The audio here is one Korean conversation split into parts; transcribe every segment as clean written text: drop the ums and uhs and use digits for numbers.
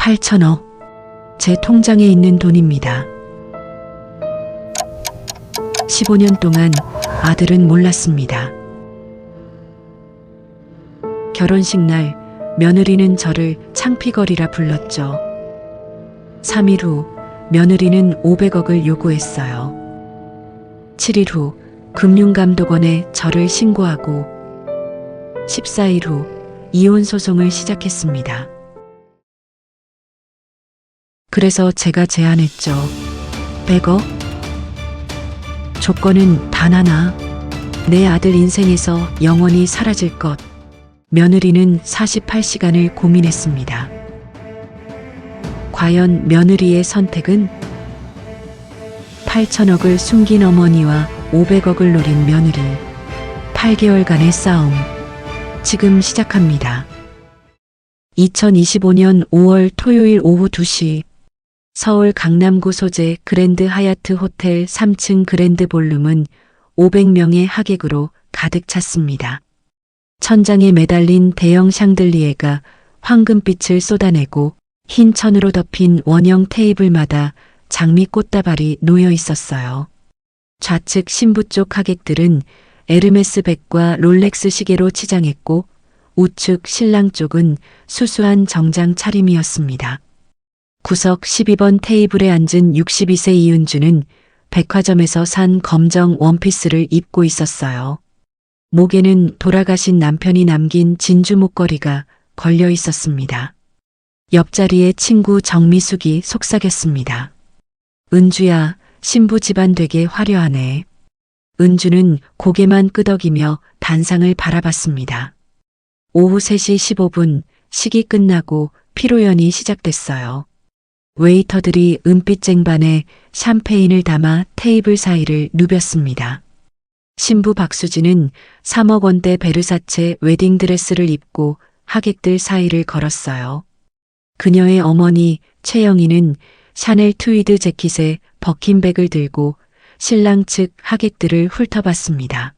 8천억. 제 통장에 있는 돈입니다. 15년 동안 아들은 몰랐습니다. 결혼식 날 며느리는 저를 창피거리라 불렀죠. 3일 후 며느리는 500억을 요구했어요. 7일 후 금융감독원에 저를 신고하고 14일 후 이혼 소송을 시작했습니다. 그래서 제가 제안했죠. 100억? 조건은 단 하나. 내 아들 인생에서 영원히 사라질 것. 며느리는 48시간을 고민했습니다. 과연 며느리의 선택은? 8천억을 숨긴 어머니와 500억을 노린 며느리. 8개월간의 싸움. 지금 시작합니다. 2025년 5월 토요일 오후 2시 서울 강남구 소재 그랜드 하얏트 호텔 3층 그랜드 볼룸은 500명의 하객으로 가득 찼습니다. 천장에 매달린 대형 샹들리에가 황금빛을 쏟아내고 흰 천으로 덮인 원형 테이블마다 장미 꽃다발이 놓여 있었어요. 좌측 신부 쪽 하객들은 에르메스 백과 롤렉스 시계로 치장했고 우측 신랑 쪽은 수수한 정장 차림이었습니다. 구석 12번 테이블에 앉은 62세 이은주는 백화점에서 산 검정 원피스를 입고 있었어요. 목에는 돌아가신 남편이 남긴 진주 목걸이가 걸려 있었습니다. 옆자리에 친구 정미숙이 속삭였습니다. 은주야, 신부 집안 되게 화려하네. 은주는 고개만 끄덕이며 단상을 바라봤습니다. 오후 3시 15분 식이 끝나고 피로연이 시작됐어요. 웨이터들이 은빛 쟁반에 샴페인을 담아 테이블 사이를 누볐습니다. 신부 박수진은 3억 원대 베르사체 웨딩드레스를 입고 하객들 사이를 걸었어요. 그녀의 어머니 최영희는 샤넬 트위드 재킷에 버킨백을 들고 신랑 측 하객들을 훑어봤습니다.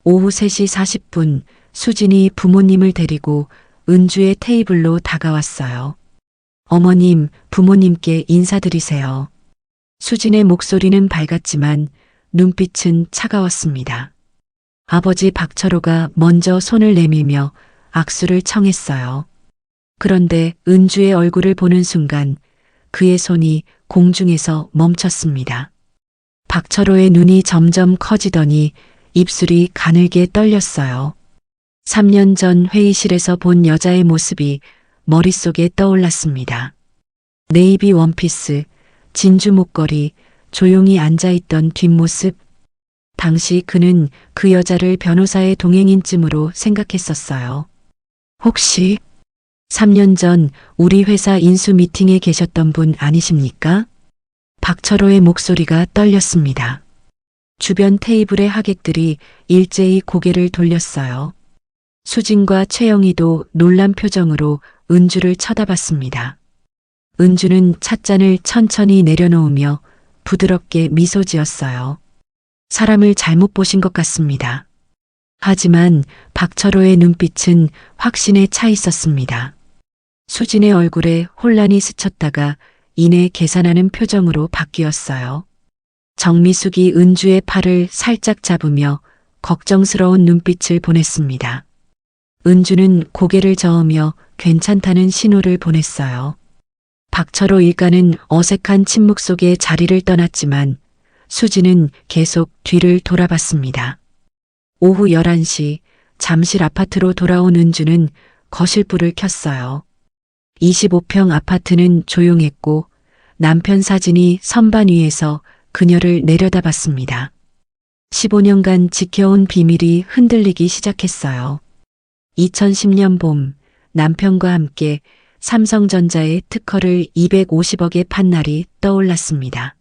오후 3시 40분 수진이 부모님을 데리고 은주의 테이블로 다가왔어요. 어머님, 부모님께 인사드리세요. 수진의 목소리는 밝았지만 눈빛은 차가웠습니다. 아버지 박철호가 먼저 손을 내밀며 악수를 청했어요. 그런데 은주의 얼굴을 보는 순간 그의 손이 공중에서 멈췄습니다. 박철호의 눈이 점점 커지더니 입술이 가늘게 떨렸어요. 3년 전 회의실에서 본 여자의 모습이 머릿속에 떠올랐습니다. 네이비 원피스, 진주 목걸이, 조용히 앉아있던 뒷모습. 당시 그는 그 여자를 변호사의 동행인쯤으로 생각했었어요. 혹시 3년 전 우리 회사 인수 미팅에 계셨던 분 아니십니까? 박철호의 목소리가 떨렸습니다. 주변 테이블의 하객들이 일제히 고개를 돌렸어요. 수진과 최영희도 놀란 표정으로 은주를 쳐다봤습니다. 은주는 찻잔을 천천히 내려놓으며 부드럽게 미소 지었어요. 사람을 잘못 보신 것 같습니다. 하지만 박철호의 눈빛은 확신에 차 있었습니다. 수진의 얼굴에 혼란이 스쳤다가 이내 계산하는 표정으로 바뀌었어요. 정미숙이 은주의 팔을 살짝 잡으며 걱정스러운 눈빛을 보냈습니다. 은주는 고개를 저으며 괜찮다는 신호를 보냈어요. 박철호 일가는 어색한 침묵 속에 자리를 떠났지만 수진은 계속 뒤를 돌아봤습니다. 오후 11시 잠실 아파트로 돌아온 은주는 거실불을 켰어요. 25평 아파트는 조용했고 남편 사진이 선반 위에서 그녀를 내려다봤습니다. 15년간 지켜온 비밀이 흔들리기 시작했어요. 2010년 봄 남편과 함께 삼성전자의 특허를 250억에 판 날이 떠올랐습니다.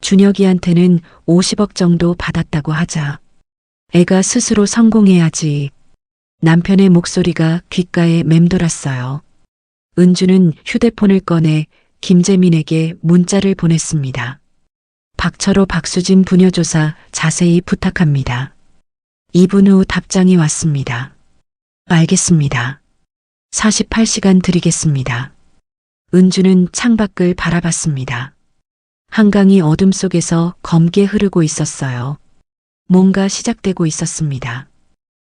준혁이한테는 50억 정도 받았다고 하자. 애가 스스로 성공해야지. 남편의 목소리가 귓가에 맴돌았어요. 은주는 휴대폰을 꺼내 김재민에게 문자를 보냈습니다. 박철호 박수진 부녀조사 자세히 부탁합니다. 2분 후 답장이 왔습니다. 알겠습니다. 48시간 드리겠습니다. 은주는 창밖을 바라봤습니다. 한강이 어둠 속에서 검게 흐르고 있었어요. 뭔가 시작되고 있었습니다.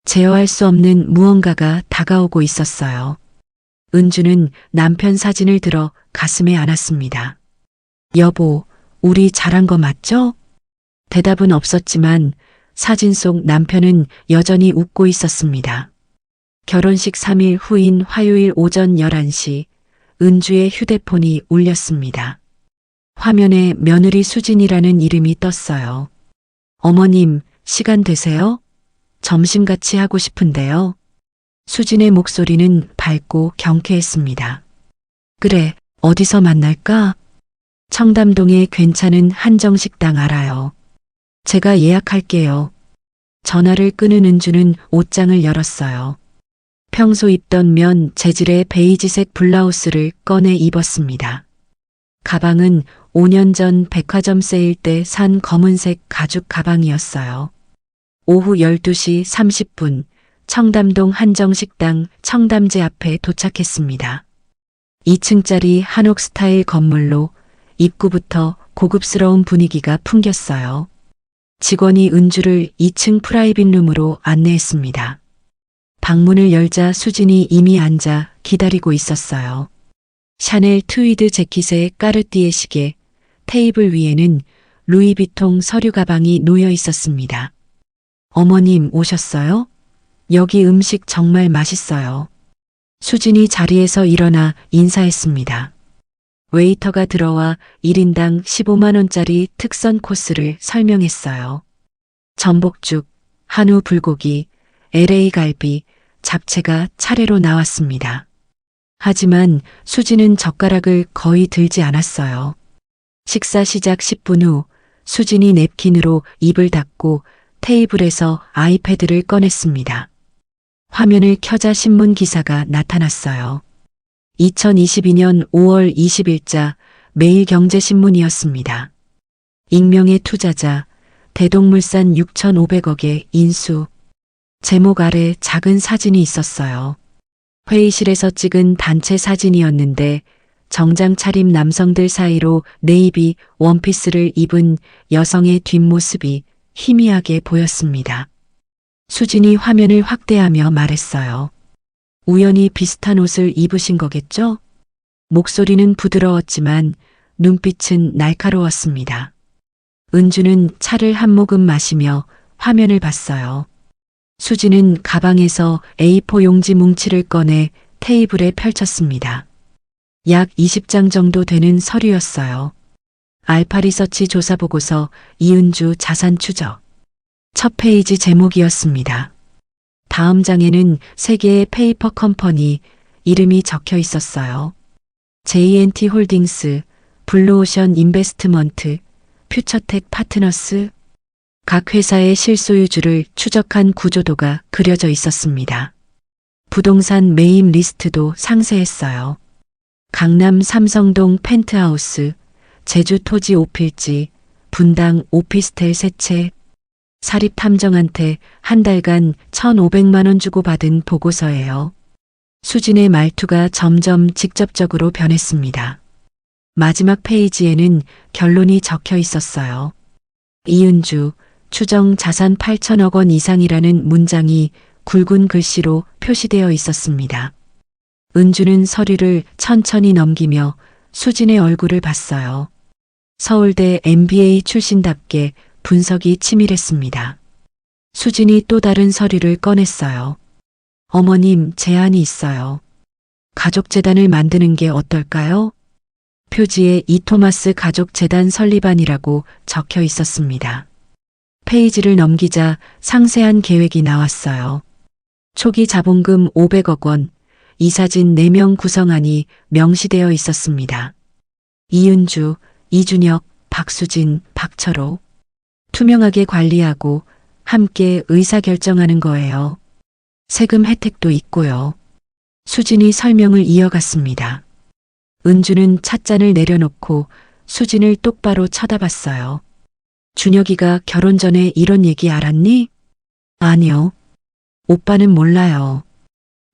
제어할 수 없는 무언가가 다가오고 있었어요. 은주는 남편 사진을 들어 가슴에 안았습니다. 여보, 우리 잘한 거 맞죠? 대답은 없었지만 사진 속 남편은 여전히 웃고 있었습니다. 결혼식 3일 후인 화요일 오전 11시 은주의 휴대폰이 울렸습니다. 화면에 며느리 수진이라는 이름이 떴어요. 어머님, 시간 되세요? 점심 같이 하고 싶은데요. 수진의 목소리는 밝고 경쾌했습니다. 그래, 어디서 만날까? 청담동에 괜찮은 한정식당 알아요. 제가 예약할게요. 전화를 끊은 은주는 옷장을 열었어요. 평소 입던 면 재질의 베이지색 블라우스를 꺼내 입었습니다. 가방은 5년 전 백화점 세일 때 산 검은색 가죽 가방이었어요. 오후 12시 30분 청담동 한정식당 청담제 앞에 도착했습니다. 2층짜리 한옥 스타일 건물로 입구부터 고급스러운 분위기가 풍겼어요. 직원이 은주를 2층 프라이빗 룸으로 안내했습니다. 방문을 열자 수진이 이미 앉아 기다리고 있었어요. 샤넬 트위드 재킷에 까르띠에 시계, 테이블 위에는 루이비통 서류 가방이 놓여 있었습니다. 어머님 오셨어요? 여기 음식 정말 맛있어요. 수진이 자리에서 일어나 인사했습니다. 웨이터가 들어와 1인당 15만 원짜리 특선 코스를 설명했어요. 전복죽, 한우 불고기, LA 갈비, 잡채가 차례로 나왔습니다. 하지만 수진은 젓가락을 거의 들지 않았어요. 식사 시작 10분 후 수진이 냅킨으로 입을 닫고 테이블에서 아이패드를 꺼냈습니다. 화면을 켜자 신문 기사가 나타났어요. 2022년 5월 20일자 매일경제신문이었습니다. 익명의 투자자, 대동물산 6,500억의 인수. 제목 아래 작은 사진이 있었어요. 회의실에서 찍은 단체 사진이었는데 정장 차림 남성들 사이로 네이비 원피스를 입은 여성의 뒷모습이 희미하게 보였습니다. 수진이 화면을 확대하며 말했어요. 우연히 비슷한 옷을 입으신 거겠죠? 목소리는 부드러웠지만 눈빛은 날카로웠습니다. 은주는 차를 한 모금 마시며 화면을 봤어요. 수진은 가방에서 A4 용지 뭉치를 꺼내 테이블에 펼쳤습니다. 약 20장 정도 되는 서류였어요. 알파리서치 조사보고서 이은주 자산 추적. 첫 페이지 제목이었습니다. 다음 장에는 세 개의 페이퍼 컴퍼니 이름이 적혀 있었어요. JNT 홀딩스, 블루오션 인베스트먼트, 퓨처텍 파트너스. 각 회사의 실소유주를 추적한 구조도가 그려져 있었습니다. 부동산 매입 리스트도 상세했어요. 강남 삼성동 펜트하우스, 제주 토지 5필지, 분당 오피스텔 3채. 사립탐정한테 한 달간 1,500만 원 주고 받은 보고서예요. 수진의 말투가 점점 직접적으로 변했습니다. 마지막 페이지에는 결론이 적혀 있었어요. 이은주, 추정 자산 8천억 원 이상이라는 문장이 굵은 글씨로 표시되어 있었습니다. 은주는 서류를 천천히 넘기며 수진의 얼굴을 봤어요. 서울대 MBA 출신답게 분석이 치밀했습니다. 수진이 또 다른 서류를 꺼냈어요. 어머님, 제안이 있어요. 가족재단을 만드는 게 어떨까요? 표지에 이토마스 가족재단 설립안이라고 적혀 있었습니다. 페이지를 넘기자 상세한 계획이 나왔어요. 초기 자본금 500억 원, 이사진 4명 구성안이 명시되어 있었습니다. 이은주, 이준혁, 박수진, 박철호. 투명하게 관리하고 함께 의사결정하는 거예요. 세금 혜택도 있고요. 수진이 설명을 이어갔습니다. 은주는 찻잔을 내려놓고 수진을 똑바로 쳐다봤어요. 준혁이가 결혼 전에 이런 얘기 알았니? 아니요. 오빠는 몰라요.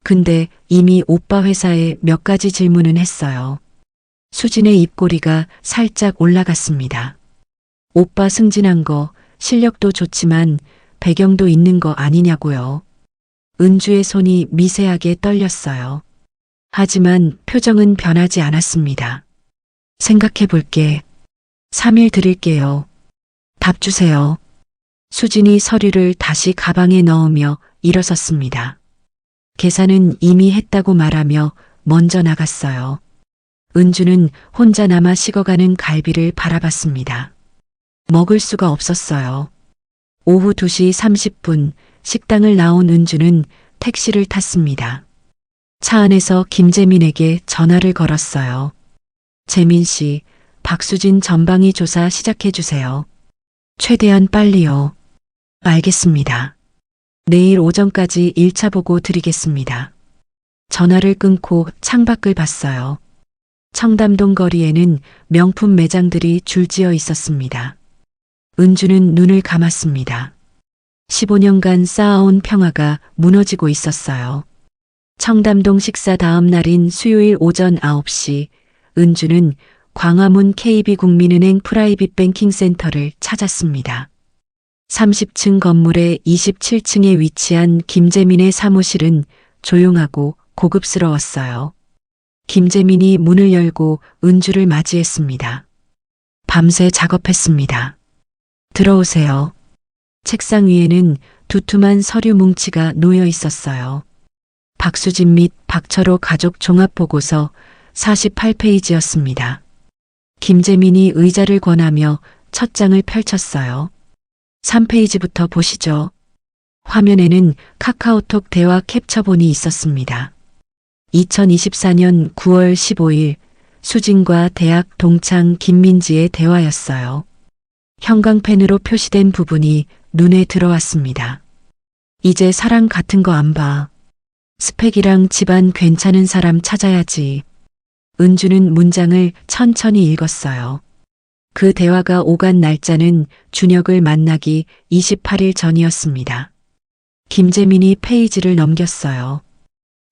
근데 이미 오빠 회사에 몇 가지 질문은 했어요. 수진의 입꼬리가 살짝 올라갔습니다. 오빠 승진한 거 실력도 좋지만 배경도 있는 거 아니냐고요. 은주의 손이 미세하게 떨렸어요. 하지만 표정은 변하지 않았습니다. 생각해 볼게. 3일 드릴게요. 답 주세요. 수진이 서류를 다시 가방에 넣으며 일어섰습니다. 계산은 이미 했다고 말하며 먼저 나갔어요. 은주는 혼자 남아 식어가는 갈비를 바라봤습니다. 먹을 수가 없었어요. 오후 2시 30분 식당을 나온 은주는 택시를 탔습니다. 차 안에서 김재민에게 전화를 걸었어요. 재민 씨, 박수진 전방위 조사 시작해 주세요. 최대한 빨리요. 알겠습니다. 내일 오전까지 1차 보고 드리겠습니다. 전화를 끊고 창밖을 봤어요. 청담동 거리에는 명품 매장들이 줄지어 있었습니다. 은주는 눈을 감았습니다. 15년간 쌓아온 평화가 무너지고 있었어요. 청담동 식사 다음 날인 수요일 오전 9시, 은주는 광화문 KB국민은행 프라이빗 뱅킹 센터를 찾았습니다. 30층 건물의 27층에 위치한 김재민의 사무실은 조용하고 고급스러웠어요. 김재민이 문을 열고 은주를 맞이했습니다. 밤새 작업했습니다. 들어오세요. 책상 위에는 두툼한 서류 뭉치가 놓여 있었어요. 박수진 및 박철호 가족 종합보고서 48페이지였습니다. 김재민이 의자를 권하며 첫 장을 펼쳤어요. 3페이지부터 보시죠. 화면에는 카카오톡 대화 캡처본이 있었습니다. 2024년 9월 15일 수진과 대학 동창 김민지의 대화였어요. 형광펜으로 표시된 부분이 눈에 들어왔습니다. 이제 사랑 같은 거 안 봐. 스펙이랑 집안 괜찮은 사람 찾아야지. 은주는 문장을 천천히 읽었어요. 그 대화가 오간 날짜는 준혁을 만나기 28일 전이었습니다. 김재민이 페이지를 넘겼어요.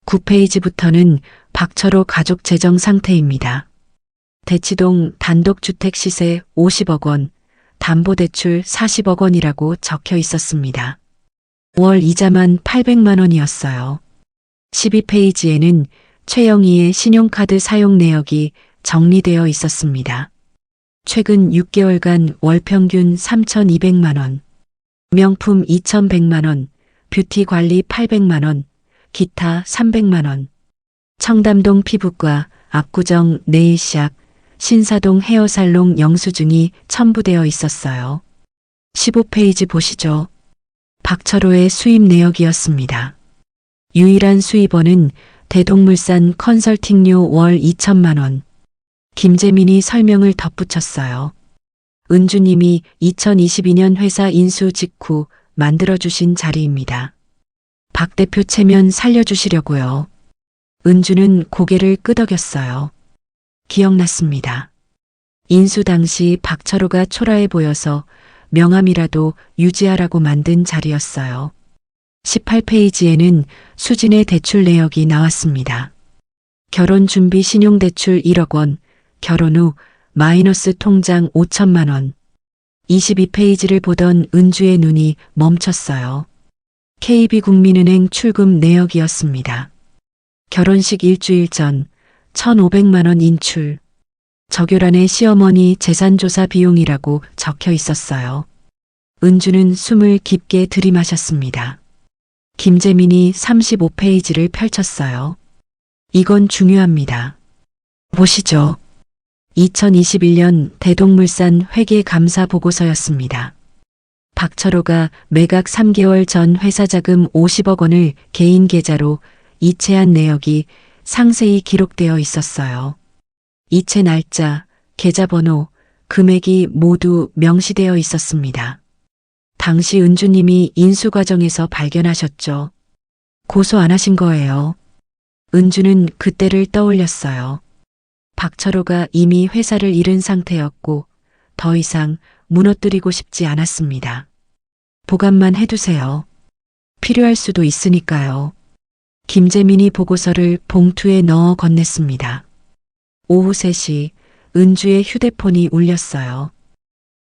9페이지부터는 박철호 가족 재정 상태입니다. 대치동 단독주택 시세 50억 원, 담보대출 40억 원이라고 적혀 있었습니다. 월 이자만 800만 원이었어요. 12페이지에는 최영희의 신용카드 사용 내역이 정리되어 있었습니다. 최근 6개월간 월 평균 3,200만 원, 명품 2,100만 원, 뷰티 관리 800만 원, 기타 300만 원, 청담동 피부과, 압구정 네일샵, 신사동 헤어살롱 영수증이 첨부되어 있었어요. 15페이지 보시죠. 박철호의 수입 내역이었습니다. 유일한 수입원은 대동물산 컨설팅료 월 2천만 원. 김재민이 설명을 덧붙였어요. 은주님이 2022년 회사 인수 직후 만들어주신 자리입니다. 박 대표 체면 살려주시려고요. 은주는 고개를 끄덕였어요. 기억났습니다. 인수 당시 박철호가 초라해 보여서 명함이라도 유지하라고 만든 자리였어요. 18페이지에는 수진의 대출 내역이 나왔습니다. 결혼 준비 신용대출 1억 원, 결혼 후 마이너스 통장 5천만 원. 22페이지를 보던 은주의 눈이 멈췄어요. KB국민은행 출금 내역이었습니다. 결혼식 일주일 전 1,500만 원 인출. 적요란에 시어머니 재산조사 비용이라고 적혀 있었어요. 은주는 숨을 깊게 들이마셨습니다. 김재민이 35페이지를 펼쳤어요. 이건 중요합니다. 보시죠. 2021년 대동물산 회계감사 보고서였습니다. 박철호가 매각 3개월 전 회사 자금 50억 원을 개인 계좌로 이체한 내역이 상세히 기록되어 있었어요. 이체 날짜, 계좌번호, 금액이 모두 명시되어 있었습니다. 당시 은주님이 인수 과정에서 발견하셨죠. 고소 안 하신 거예요. 은주는 그때를 떠올렸어요. 박철호가 이미 회사를 잃은 상태였고 더 이상 무너뜨리고 싶지 않았습니다. 보관만 해두세요. 필요할 수도 있으니까요. 김재민이 보고서를 봉투에 넣어 건넸습니다. 오후 3시 은주의 휴대폰이 울렸어요.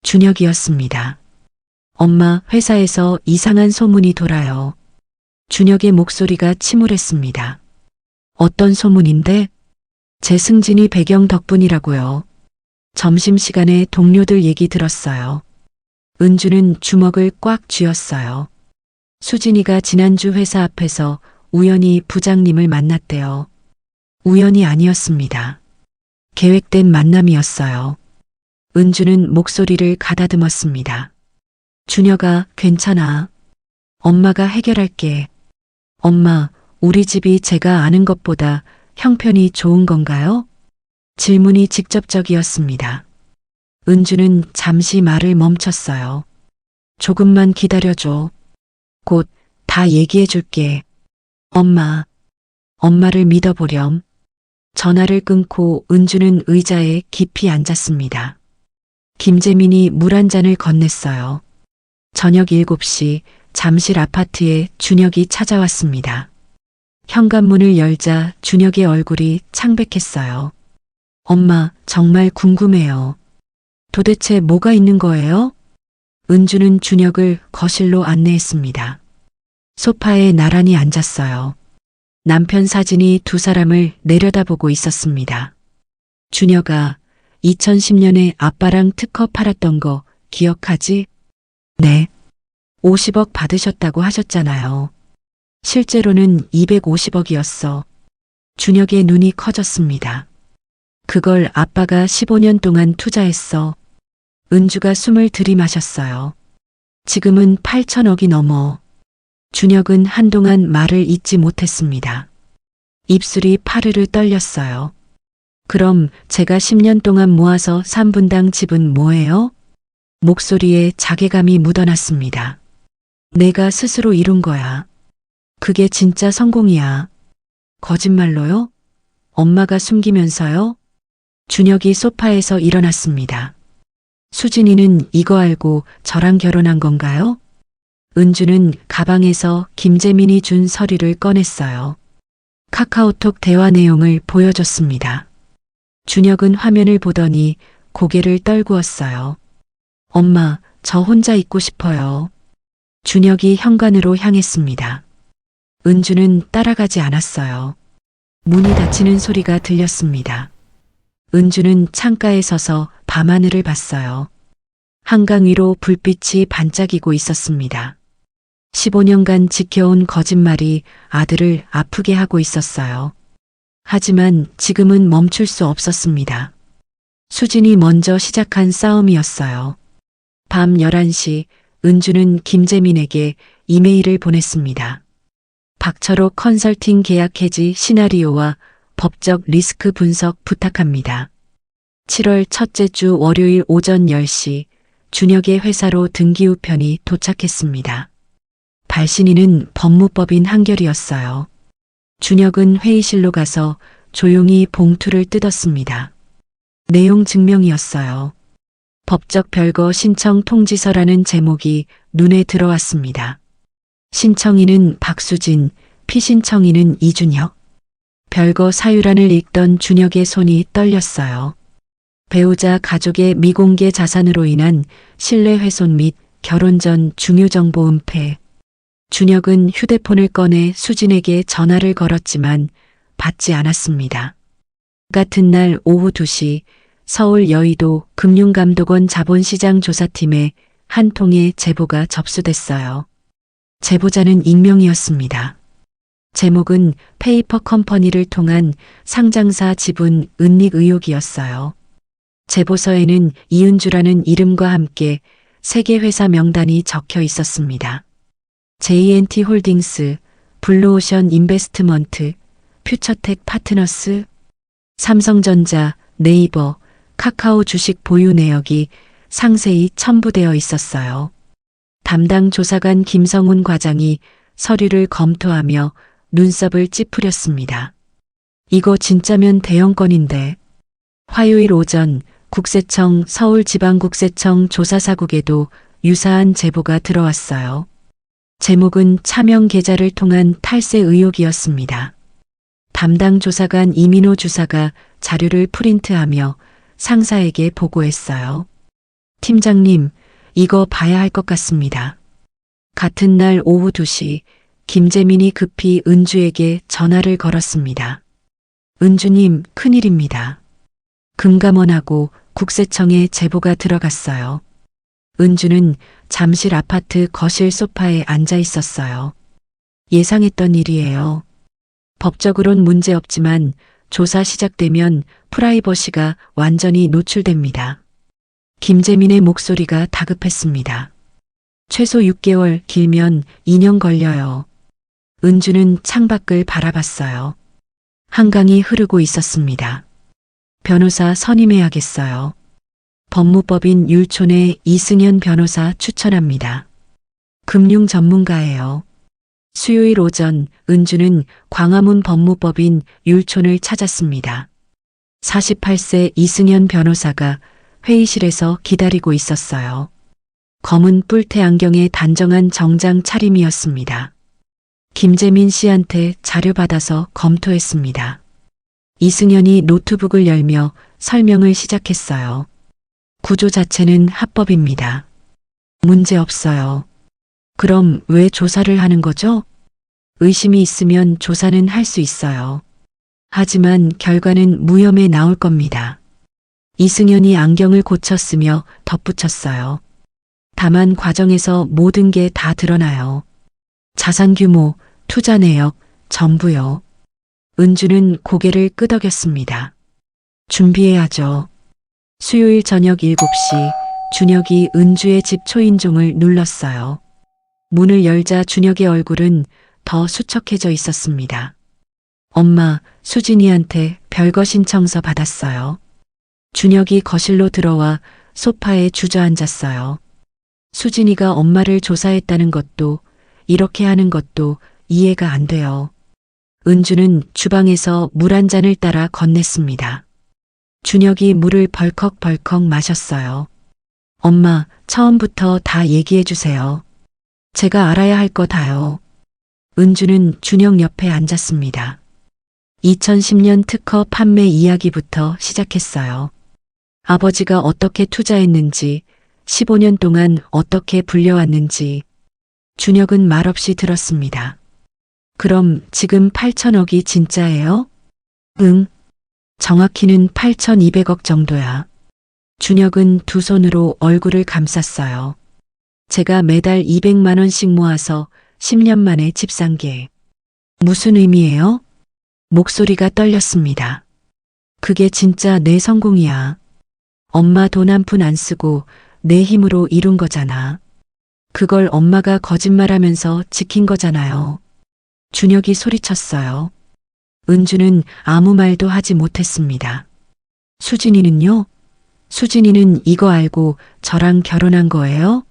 준혁이었습니다. 엄마, 회사에서 이상한 소문이 돌아요. 준혁의 목소리가 침울했습니다. 어떤 소문인데? 제 승진이 배경 덕분이라고요. 점심시간에 동료들 얘기 들었어요. 은주는 주먹을 꽉 쥐었어요. 수진이가 지난주 회사 앞에서 우연히 부장님을 만났대요. 우연이 아니었습니다. 계획된 만남이었어요. 은주는 목소리를 가다듬었습니다. 준혁아, 괜찮아. 엄마가 해결할게. 엄마, 우리 집이 제가 아는 것보다 형편이 좋은 건가요? 질문이 직접적이었습니다. 은주는 잠시 말을 멈췄어요. 조금만 기다려줘. 곧 다 얘기해 줄게. 엄마를 믿어보렴. 전화를 끊고 은주는 의자에 깊이 앉았습니다. 김재민이 물 한 잔을 건넸어요. 저녁 7시 잠실 아파트에 준혁이 찾아왔습니다. 현관문을 열자 준혁의 얼굴이 창백했어요. 엄마, 정말 궁금해요. 도대체 뭐가 있는 거예요? 은주는 준혁을 거실로 안내했습니다. 소파에 나란히 앉았어요. 남편 사진이 두 사람을 내려다보고 있었습니다. 준혁아, 2010년에 아빠랑 특허 팔았던 거 기억하지? 네. 50억 받으셨다고 하셨잖아요. 실제로는 250억이었어. 준혁의 눈이 커졌습니다. 그걸 아빠가 15년 동안 투자했어. 은주가 숨을 들이마셨어요. 지금은 8천억이 넘어. 준혁은 한동안 말을 잇지 못했습니다. 입술이 파르르 떨렸어요. 그럼 제가 10년 동안 모아서 산 분당 집은 뭐예요? 목소리에 자괴감이 묻어났습니다. 내가 스스로 이룬 거야. 그게 진짜 성공이야. 거짓말로요? 엄마가 숨기면서요? 준혁이 소파에서 일어났습니다. 수진이는 이거 알고 저랑 결혼한 건가요? 은주는 가방에서 김재민이 준 서류를 꺼냈어요. 카카오톡 대화 내용을 보여줬습니다. 준혁은 화면을 보더니 고개를 떨구었어요. 엄마, 저 혼자 있고 싶어요. 준혁이 현관으로 향했습니다. 은주는 따라가지 않았어요. 문이 닫히는 소리가 들렸습니다. 은주는 창가에 서서 밤하늘을 봤어요. 한강 위로 불빛이 반짝이고 있었습니다. 15년간 지켜온 거짓말이 아들을 아프게 하고 있었어요. 하지만 지금은 멈출 수 없었습니다. 수진이 먼저 시작한 싸움이었어요. 밤 11시 은주는 김재민에게 이메일을 보냈습니다. 박철호 컨설팅 계약 해지 시나리오와 법적 리스크 분석 부탁합니다. 7월 첫째 주 월요일 오전 10시 준혁의 회사로 등기 우편이 도착했습니다. 발신인은 법무법인 한결이었어요. 준혁은 회의실로 가서 조용히 봉투를 뜯었습니다. 내용 증명이었어요. 법적 별거 신청 통지서라는 제목이 눈에 들어왔습니다. 신청인은 박수진, 피신청인은 이준혁. 별거 사유란을 읽던 준혁의 손이 떨렸어요. 배우자 가족의 미공개 자산으로 인한 신뢰훼손 및 결혼 전 중요정보 은폐. 준혁은 휴대폰을 꺼내 수진에게 전화를 걸었지만 받지 않았습니다. 같은 날 오후 2시 서울 여의도 금융감독원 자본시장 조사팀에 한 통의 제보가 접수됐어요. 제보자는 익명이었습니다. 제목은 페이퍼 컴퍼니를 통한 상장사 지분 은닉 의혹이었어요. 제보서에는 이은주라는 이름과 함께 3개 회사 명단이 적혀 있었습니다. JNT 홀딩스, 블루오션 인베스트먼트, 퓨처텍 파트너스, 삼성전자, 네이버, 카카오 주식 보유 내역이 상세히 첨부되어 있었어요. 담당 조사관 김성훈 과장이 서류를 검토하며 눈썹을 찌푸렸습니다. 이거 진짜면 대형 건인데. 화요일 오전 국세청 서울지방국세청 조사사국에도 유사한 제보가 들어왔어요. 제목은 차명 계좌를 통한 탈세 의혹이었습니다. 담당 조사관 이민호 주사가 자료를 프린트하며 상사에게 보고했어요. 팀장님, 이거 봐야 할 것 같습니다. 같은 날 오후 2시 김재민이 급히 은주에게 전화를 걸었습니다. 은주님, 큰일입니다. 금감원하고 국세청에 제보가 들어갔어요. 은주는 잠실 아파트 거실 소파에 앉아 있었어요. 예상했던 일이에요. 법적으론 문제 없지만 조사 시작되면 프라이버시가 완전히 노출됩니다. 김재민의 목소리가 다급했습니다. 최소 6개월, 길면 2년 걸려요. 은주는 창밖을 바라봤어요. 한강이 흐르고 있었습니다. 변호사 선임해야겠어요. 법무법인 율촌의 이승현 변호사 추천합니다. 금융 전문가예요. 수요일 오전 은주는 광화문 법무법인 율촌을 찾았습니다. 48세 이승현 변호사가 회의실에서 기다리고 있었어요. 검은 뿔테 안경에 단정한 정장 차림이었습니다. 김재민 씨한테 자료 받아서 검토했습니다. 이승현이 노트북을 열며 설명을 시작했어요. 구조 자체는 합법입니다. 문제 없어요. 그럼 왜 조사를 하는 거죠? 의심이 있으면 조사는 할 수 있어요. 하지만 결과는 무혐의 나올 겁니다. 이승현이 안경을 고쳤으며 덧붙였어요. 다만 과정에서 모든 게 다 드러나요. 자산 규모, 투자 내역, 전부요. 은주는 고개를 끄덕였습니다. 준비해야죠. 수요일 저녁 7시 준혁이 은주의 집 초인종을 눌렀어요. 문을 열자 준혁의 얼굴은 더 수척해져 있었습니다. 엄마, 수진이한테 별거 신청서 받았어요. 준혁이 거실로 들어와 소파에 주저앉았어요. 수진이가 엄마를 조사했다는 것도 이렇게 하는 것도 이해가 안 돼요. 은주는 주방에서 물 한 잔을 따라 건넸습니다. 준혁이 물을 벌컥벌컥 마셨어요. 엄마, 처음부터 다 얘기해 주세요. 제가 알아야 할 거 다요. 은주는 준혁 옆에 앉았습니다. 2010년 특허 판매 이야기부터 시작했어요. 아버지가 어떻게 투자했는지, 15년 동안 어떻게 불려왔는지. 준혁은 말없이 들었습니다. 그럼 지금 8천억이 진짜예요? 응. 정확히는 8,200억 정도야. 준혁은 두 손으로 얼굴을 감쌌어요. 제가 매달 200만 원씩 모아서 10년 만에 집 산 게. 무슨 의미예요? 목소리가 떨렸습니다. 그게 진짜 내 성공이야. 엄마 돈 한 푼 안 쓰고 내 힘으로 이룬 거잖아. 그걸 엄마가 거짓말하면서 지킨 거잖아요. 준혁이 소리쳤어요. 은주는 아무 말도 하지 못했습니다. 수진이는요? 수진이는 이거 알고 저랑 결혼한 거예요?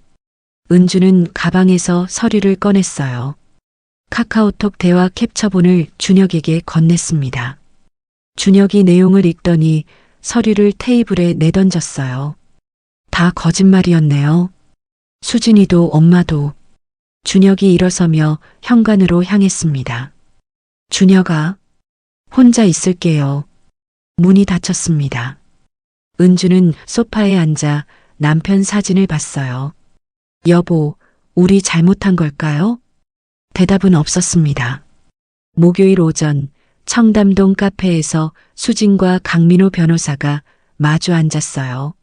은주는 가방에서 서류를 꺼냈어요. 카카오톡 대화 캡처본을 준혁에게 건넸습니다. 준혁이 내용을 읽더니 서류를 테이블에 내던졌어요. 다 거짓말이었네요. 수진이도 엄마도. 준혁이 일어서며 현관으로 향했습니다. 준혁아, 혼자 있을게요. 문이 닫혔습니다. 은주는 소파에 앉아 남편 사진을 봤어요. 여보, 우리 잘못한 걸까요? 대답은 없었습니다. 목요일 오전 청담동 카페에서 수진과 강민호 변호사가 마주 앉았어요.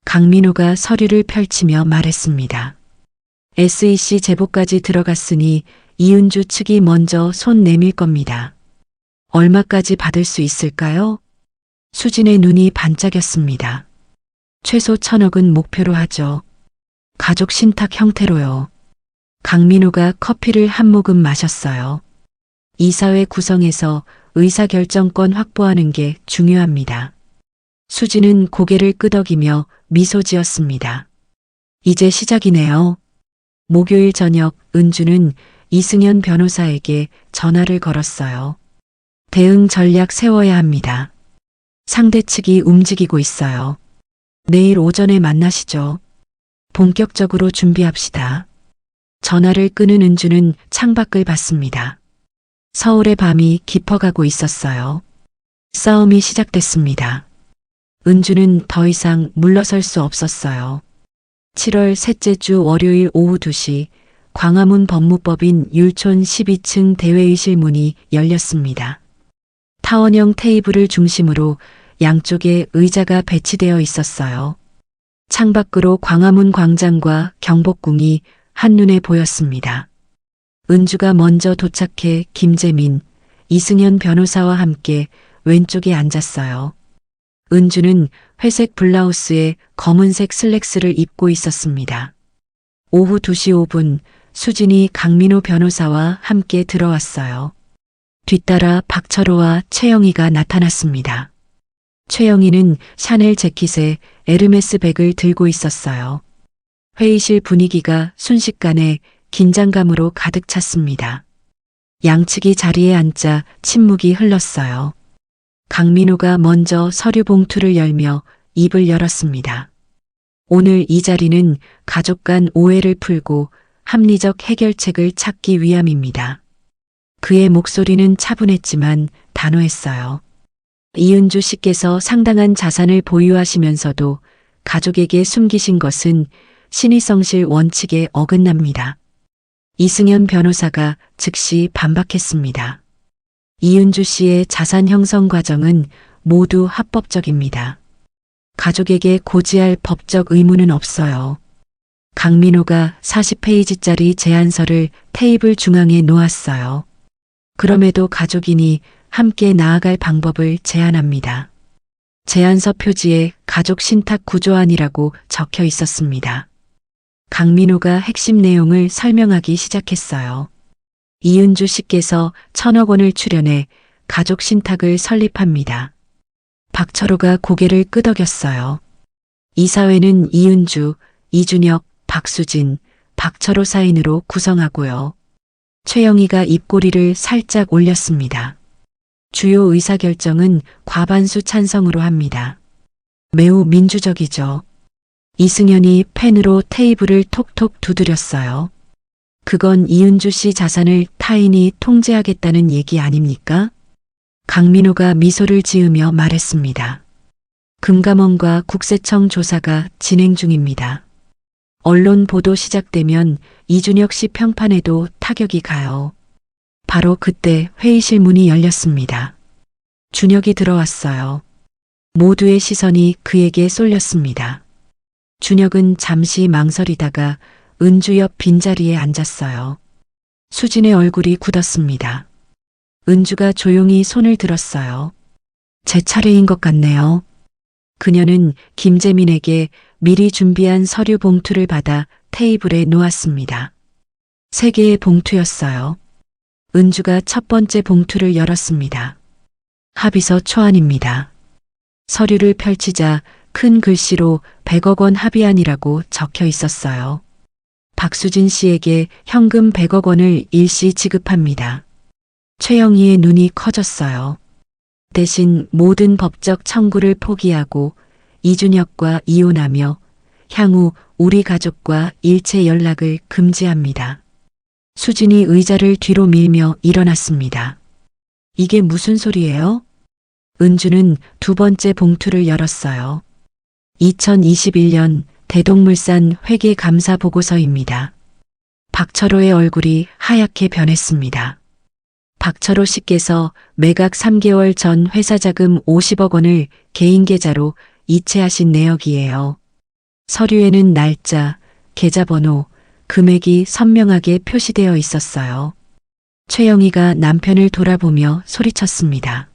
강민호가 서류를 펼치며 말했습니다. SEC 제보까지 들어갔으니 이은주 측이 먼저 손 내밀 겁니다. 얼마까지 받을 수 있을까요? 수진의 눈이 반짝였습니다. 최소 1,000억은 목표로 하죠. 가족 신탁 형태로요. 강민호가 커피를 한 모금 마셨어요. 이사회 구성에서 의사결정권 확보하는 게 중요합니다. 수진은 고개를 끄덕이며 미소 지었습니다. 이제 시작이네요. 목요일 저녁 은주는 이승현 변호사에게 전화를 걸었어요. 대응 전략 세워야 합니다. 상대 측이 움직이고 있어요. 내일 오전에 만나시죠. 본격적으로 준비합시다. 전화를 끄는 은주는 창밖을 봤습니다. 서울의 밤이 깊어가고 있었어요. 싸움이 시작됐습니다. 은주는 더 이상 물러설 수 없었어요. 7월 셋째 주 월요일 오후 2시 광화문 법무법인 율촌 12층 대회의실 문이 열렸습니다. 타원형 테이블을 중심으로 양쪽에 의자가 배치되어 있었어요. 창밖으로 광화문 광장과 경복궁이 한눈에 보였습니다. 은주가 먼저 도착해 김재민, 이승현 변호사와 함께 왼쪽에 앉았어요. 은주는 회색 블라우스에 검은색 슬랙스를 입고 있었습니다. 오후 2시 5분 수진이 강민호 변호사와 함께 들어왔어요. 뒤따라 박철호와 최영희가 나타났습니다. 최영희는 샤넬 재킷에 에르메스 백을 들고 있었어요. 회의실 분위기가 순식간에 긴장감으로 가득 찼습니다. 양측이 자리에 앉자 침묵이 흘렀어요. 강민호가 먼저 서류 봉투를 열며 입을 열었습니다. 오늘 이 자리는 가족 간 오해를 풀고 합리적 해결책을 찾기 위함입니다. 그의 목소리는 차분했지만 단호했어요. 이은주 씨께서 상당한 자산을 보유하시면서도 가족에게 숨기신 것은 신의성실 원칙에 어긋납니다. 이승현 변호사가 즉시 반박했습니다. 이은주 씨의 자산 형성 과정은 모두 합법적입니다. 가족에게 고지할 법적 의무는 없어요. 강민호가 40페이지짜리 제안서를 테이블 중앙에 놓았어요. 그럼에도 가족이니 함께 나아갈 방법을 제안합니다. 제안서 표지에 가족 신탁 구조안이라고 적혀 있었습니다. 강민호가 핵심 내용을 설명하기 시작했어요. 이은주 씨께서 1,000억 원을 출연해 가족 신탁을 설립합니다. 박철호가 고개를 끄덕였어요. 이사회는 이은주, 이준혁, 박수진, 박철호 사인으로 구성하고요. 최영희가 입꼬리를 살짝 올렸습니다. 주요 의사결정은 과반수 찬성으로 합니다. 매우 민주적이죠. 이승현이 펜으로 테이블을 톡톡 두드렸어요. 그건 이은주 씨 자산을 타인이 통제하겠다는 얘기 아닙니까? 강민호가 미소를 지으며 말했습니다. 금감원과 국세청 조사가 진행 중입니다. 언론 보도 시작되면 이준혁 씨 평판에도 타격이 가요. 바로 그때 회의실 문이 열렸습니다. 준혁이 들어왔어요. 모두의 시선이 그에게 쏠렸습니다. 준혁은 잠시 망설이다가 은주 옆 빈자리에 앉았어요. 수진의 얼굴이 굳었습니다. 은주가 조용히 손을 들었어요. 제 차례인 것 같네요. 그녀는 김재민에게 미리 준비한 서류 봉투를 받아 테이블에 놓았습니다. 3개의 봉투였어요. 은주가 첫 번째 봉투를 열었습니다. 합의서 초안입니다. 서류를 펼치자 큰 글씨로 100억 원 합의안이라고 적혀 있었어요. 박수진 씨에게 현금 100억 원을 일시 지급합니다. 최영희의 눈이 커졌어요. 대신 모든 법적 청구를 포기하고 이준혁과 이혼하며 향후 우리 가족과 일체 연락을 금지합니다. 수진이 의자를 뒤로 밀며 일어났습니다. 이게 무슨 소리예요? 은주는 두 번째 봉투를 열었어요. 2021년 대동물산 회계감사 보고서입니다. 박철호의 얼굴이 하얗게 변했습니다. 박철호 씨께서 매각 3개월 전 회사 자금 50억 원을 개인 계좌로 이체하신 내역이에요. 서류에는 날짜, 계좌번호, 금액이 선명하게 표시되어 있었어요. 최영희가 남편을 돌아보며 소리쳤습니다.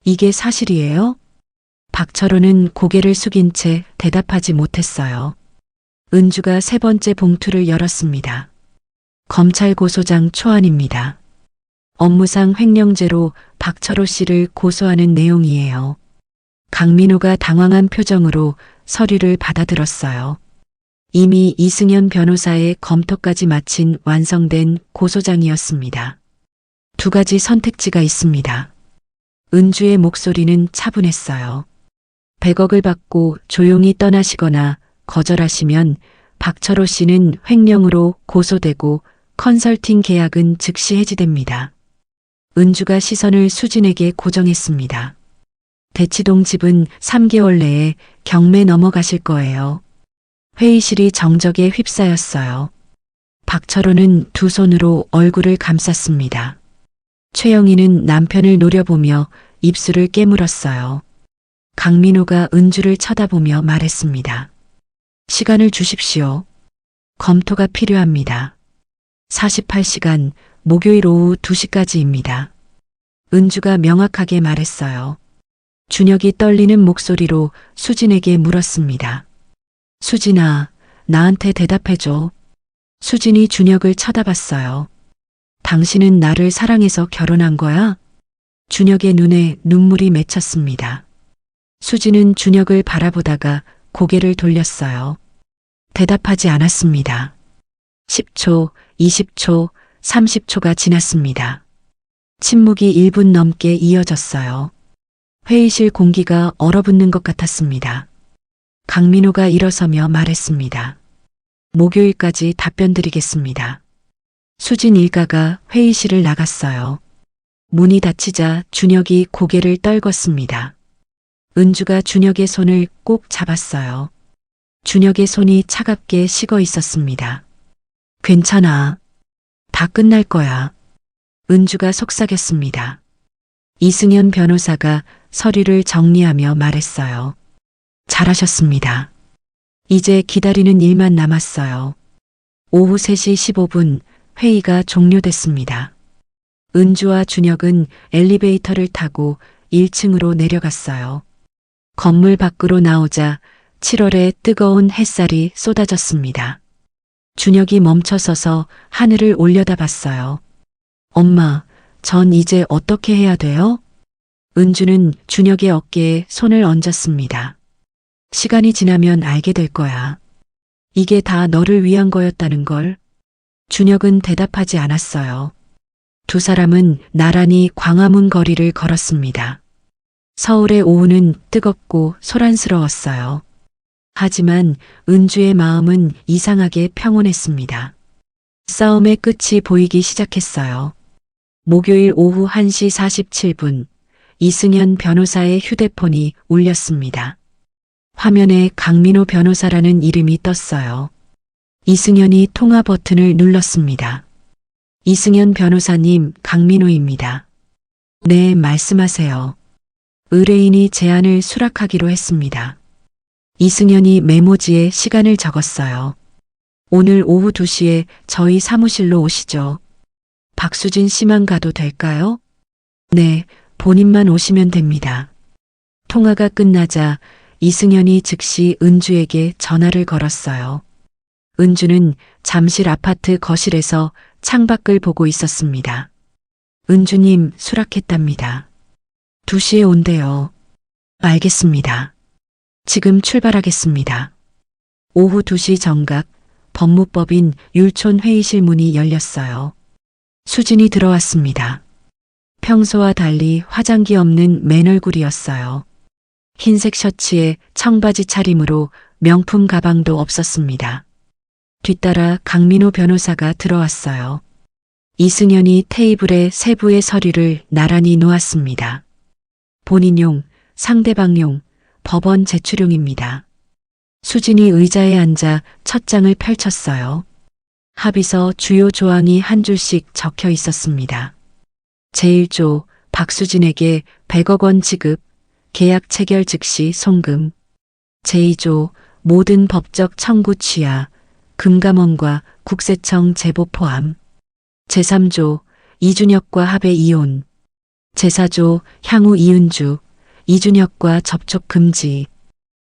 이게 사실이에요? 박철호는 고개를 숙인 채 대답하지 못했어요. 은주가 세 번째 봉투를 열었습니다. 검찰 고소장 초안입니다. 업무상 횡령죄로 박철호 씨를 고소하는 내용이에요. 강민호가 당황한 표정으로 서류를 받아들었어요. 이미 이승현 변호사의 검토까지 마친 완성된 고소장이었습니다. 2가지 선택지가 있습니다. 은주의 목소리는 차분했어요. 100억을 받고 조용히 떠나시거나 거절하시면 박철호 씨는 횡령으로 고소되고 컨설팅 계약은 즉시 해지됩니다. 은주가 시선을 수진에게 고정했습니다. 대치동 집은 3개월 내에 경매 넘어가실 거예요. 회의실이 정적에 휩싸였어요. 박철호는 두 손으로 얼굴을 감쌌습니다. 최영희는 남편을 노려보며 입술을 깨물었어요. 강민호가 은주를 쳐다보며 말했습니다. 시간을 주십시오. 검토가 필요합니다. 48시간 목요일 오후 2시까지입니다. 은주가 명확하게 말했어요. 준혁이 떨리는 목소리로 수진에게 물었습니다. 수진아, 나한테 대답해줘. 수진이 준혁을 쳐다봤어요. 당신은 나를 사랑해서 결혼한 거야? 준혁의 눈에 눈물이 맺혔습니다. 수진은 준혁을 바라보다가 고개를 돌렸어요. 대답하지 않았습니다. 10초, 20초, 30초가 지났습니다. 침묵이 1분 넘게 이어졌어요. 회의실 공기가 얼어붙는 것 같았습니다. 강민호가 일어서며 말했습니다. 목요일까지 답변 드리겠습니다. 수진 일가가 회의실을 나갔어요. 문이 닫히자 준혁이 고개를 떨궜습니다. 은주가 준혁의 손을 꼭 잡았어요. 준혁의 손이 차갑게 식어 있었습니다. 괜찮아. 다 끝날 거야. 은주가 속삭였습니다. 이승현 변호사가 서류를 정리하며 말했어요. 잘하셨습니다. 이제 기다리는 일만 남았어요. 오후 3시 15분 회의가 종료됐습니다. 은주와 준혁은 엘리베이터를 타고 1층으로 내려갔어요. 건물 밖으로 나오자 7월의 뜨거운 햇살이 쏟아졌습니다. 준혁이 멈춰서서 하늘을 올려다봤어요. 엄마, 전 이제 어떻게 해야 돼요? 은주는 준혁의 어깨에 손을 얹었습니다. 시간이 지나면 알게 될 거야. 이게 다 너를 위한 거였다는 걸. 준혁은 대답하지 않았어요. 두 사람은 나란히 광화문 거리를 걸었습니다. 서울의 오후는 뜨겁고 소란스러웠어요. 하지만 은주의 마음은 이상하게 평온했습니다. 싸움의 끝이 보이기 시작했어요. 목요일 오후 1시 47분 이승현 변호사의 휴대폰이 울렸습니다. 화면에 강민호 변호사라는 이름이 떴어요. 이승현이 통화 버튼을 눌렀습니다. 이승현 변호사님, 강민호입니다. 네, 말씀하세요. 의뢰인이 제안을 수락하기로 했습니다. 이승현이 메모지에 시간을 적었어요. 오늘 오후 2시에 저희 사무실로 오시죠. 박수진 씨만 가도 될까요? 네, 본인만 오시면 됩니다. 통화가 끝나자 이승현이 즉시 은주에게 전화를 걸었어요. 은주는 잠실 아파트 거실에서 창밖을 보고 있었습니다. 은주님, 수락했답니다. 2시에 온대요. 알겠습니다. 지금 출발하겠습니다. 오후 2시 정각 법무법인 율촌 회의실 문이 열렸어요. 수진이 들어왔습니다. 평소와 달리 화장기 없는 맨 얼굴이었어요. 흰색 셔츠에 청바지 차림으로 명품 가방도 없었습니다. 뒤따라 강민호 변호사가 들어왔어요. 이승현이 테이블에 세부의 서류를 나란히 놓았습니다. 본인용, 상대방용, 법원 제출용입니다. 수진이 의자에 앉아 첫 장을 펼쳤어요. 합의서 주요 조항이 한 줄씩 적혀 있었습니다. 제1조 박수진에게 100억 원 지급, 계약 체결 즉시 송금. 제2조 모든 법적 청구 취하, 금감원과 국세청 제보 포함. 제3조 이준혁과 합의 이혼. 제4조 향후 이은주, 이준혁과 접촉 금지.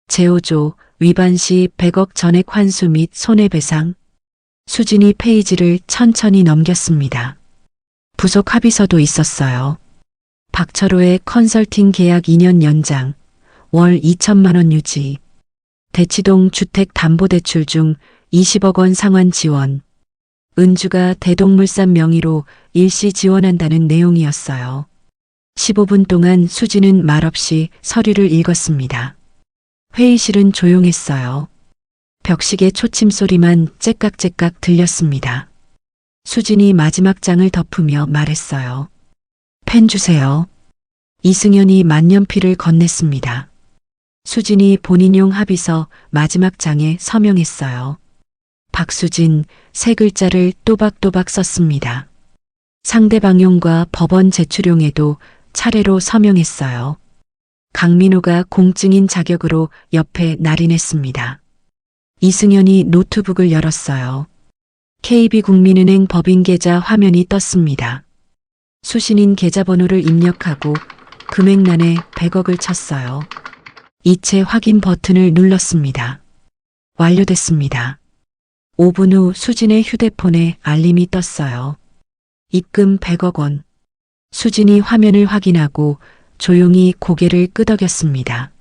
제5조 위반 시 100억 전액 환수 및 손해배상. 수진이 페이지를 천천히 넘겼습니다. 부속 합의서도 있었어요. 박철호의 컨설팅 계약 2년 연장, 월 2천만 원 유지. 대치동 주택담보대출 중 20억 원 상환 지원. 은주가 대동물산 명의로 일시 지원한다는 내용이었어요. 15분 동안 수진은 말없이 서류를 읽었습니다. 회의실은 조용했어요. 벽시계 초침 소리만 째깍째깍 들렸습니다. 수진이 마지막 장을 덮으며 말했어요. 펜 주세요. 이승연이 만년필을 건넸습니다. 수진이 본인용 합의서 마지막 장에 서명했어요. 박수진 세 글자를 또박또박 썼습니다. 상대방용과 법원 제출용에도 차례로 서명했어요. 강민호가 공증인 자격으로 옆에 날인했습니다. 이승연이 노트북을 열었어요. KB국민은행 법인계좌 화면이 떴습니다. 수신인 계좌번호를 입력하고 금액란에 100억을 쳤어요. 이체 확인 버튼을 눌렀습니다. 완료됐습니다. 5분 후 수진의 휴대폰에 알림이 떴어요. 입금 100억 원. 수진이 화면을 확인하고 조용히 고개를 끄덕였습니다.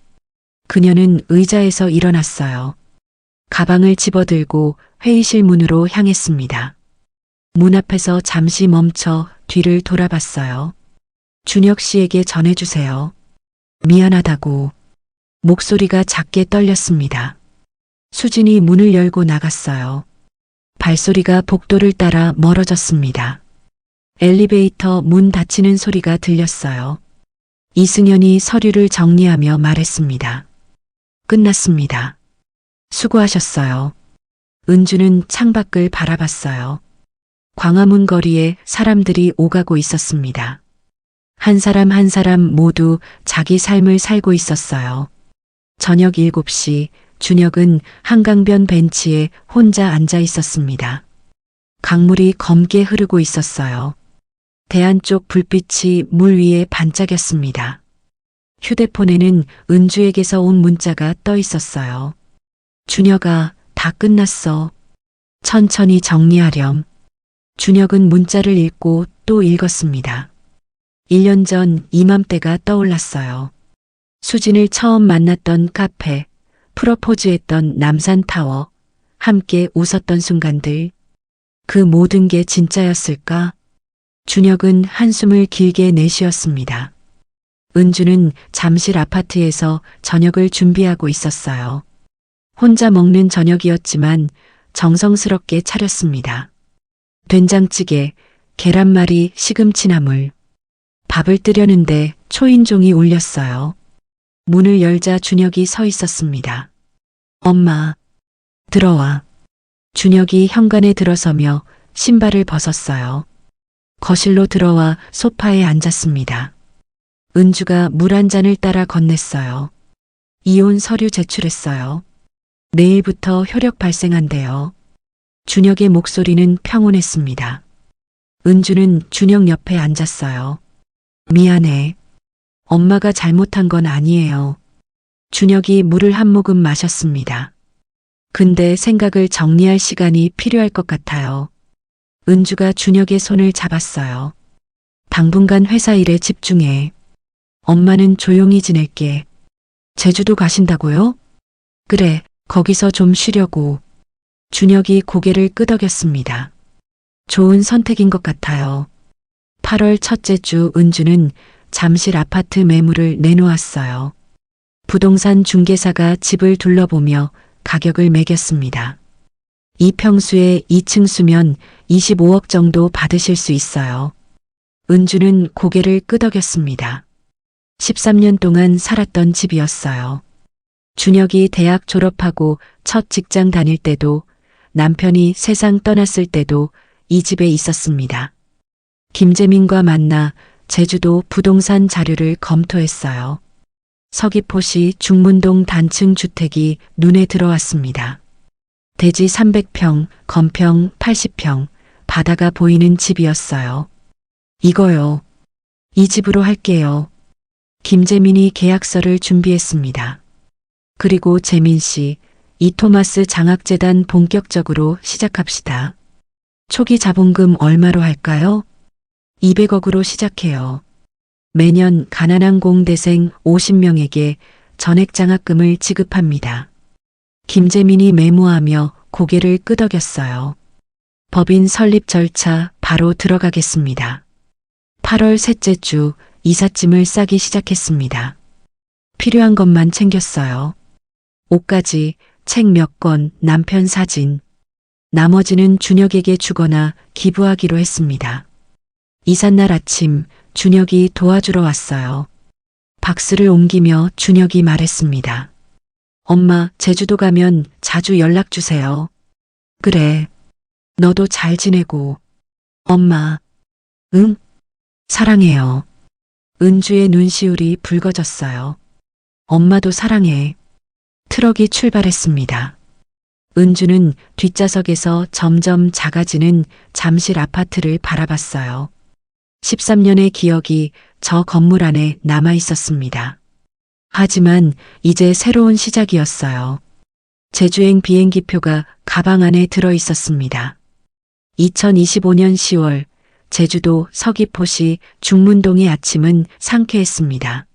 그녀는 의자에서 일어났어요. 가방을 집어들고 회의실 문으로 향했습니다. 문 앞에서 잠시 멈춰 뒤를 돌아봤어요. 준혁 씨에게 전해주세요. 미안하다고. 목소리가 작게 떨렸습니다. 수진이 문을 열고 나갔어요. 발소리가 복도를 따라 멀어졌습니다. 엘리베이터 문 닫히는 소리가 들렸어요. 이승연이 서류를 정리하며 말했습니다. 끝났습니다. 수고하셨어요. 은주는 창밖을 바라봤어요. 광화문 거리에 사람들이 오가고 있었습니다. 한 사람 한 사람 모두 자기 삶을 살고 있었어요. 저녁 7시 준혁은 한강변 벤치에 혼자 앉아 있었습니다. 강물이 검게 흐르고 있었어요. 대안 쪽 불빛이 물 위에 반짝였습니다. 휴대폰에는 은주에게서 온 문자가 떠 있었어요. 준혁아, 다 끝났어. 천천히 정리하렴. 준혁은 문자를 읽고 또 읽었습니다. 1년 전 이맘때가 떠올랐어요. 수진을 처음 만났던 카페, 프러포즈했던 남산타워, 함께 웃었던 순간들. 그 모든 게 진짜였을까? 준혁은 한숨을 길게 내쉬었습니다. 은주는 잠실 아파트에서 저녁을 준비하고 있었어요. 혼자 먹는 저녁이었지만 정성스럽게 차렸습니다. 된장찌개, 계란말이, 시금치나물. 밥을 뜨려는데 초인종이 울렸어요. 문을 열자 준혁이 서 있었습니다. 엄마, 들어와. 준혁이 현관에 들어서며 신발을 벗었어요. 거실로 들어와 소파에 앉았습니다. 은주가 물 한 잔을 따라 건넸어요. 이혼 서류 제출했어요. 내일부터 효력 발생한대요. 준혁의 목소리는 평온했습니다. 은주는 준혁 옆에 앉았어요. 미안해. 엄마가 잘못한 건 아니에요. 준혁이 물을 한 모금 마셨습니다. 근데 생각을 정리할 시간이 필요할 것 같아요. 은주가 준혁의 손을 잡았어요. 당분간 회사 일에 집중해. 엄마는 조용히 지낼게. 제주도 가신다고요? 그래, 거기서 좀 쉬려고. 준혁이 고개를 끄덕였습니다. 좋은 선택인 것 같아요. 8월 첫째 주 은주는 잠실 아파트 매물을 내놓았어요. 부동산 중개사가 집을 둘러보며 가격을 매겼습니다. 이 평수에 2층 수면 25억 정도 받으실 수 있어요. 은주는 고개를 끄덕였습니다. 13년 동안 살았던 집이었어요. 준혁이 대학 졸업하고 첫 직장 다닐 때도 남편이 세상 떠났을 때도 이 집에 있었습니다. 김재민과 만나 제주도 부동산 자료를 검토했어요. 서귀포시 중문동 단층 주택이 눈에 들어왔습니다. 대지 300평, 건평 80평, 바다가 보이는 집이었어요. 이거요. 이 집으로 할게요. 김재민이 계약서를 준비했습니다. 그리고 재민 씨, 이토마스 장학재단 본격적으로 시작합시다. 초기 자본금 얼마로 할까요? 200억으로 시작해요. 매년 가난한 공대생 50명에게 전액 장학금을 지급합니다. 김재민이 메모하며 고개를 끄덕였어요. 법인 설립 절차 바로 들어가겠습니다. 8월 셋째 주 이삿짐을 싸기 시작했습니다. 필요한 것만 챙겼어요. 옷가지, 책 몇 권, 남편 사진. 나머지는 준혁에게 주거나 기부하기로 했습니다. 이삿날 아침 준혁이 도와주러 왔어요. 박스를 옮기며 준혁이 말했습니다. 엄마, 제주도 가면 자주 연락 주세요. 그래. 너도 잘 지내고. 엄마. 응? 사랑해요. 은주의 눈시울이 붉어졌어요. 엄마도 사랑해. 트럭이 출발했습니다. 은주는 뒷좌석에서 점점 작아지는 잠실 아파트를 바라봤어요. 13년의 기억이 저 건물 안에 남아 있었습니다. 하지만 이제 새로운 시작이었어요. 제주행 비행기표가 가방 안에 들어 있었습니다. 2025년 10월 제주도 서귀포시 중문동의 아침은 상쾌했습니다.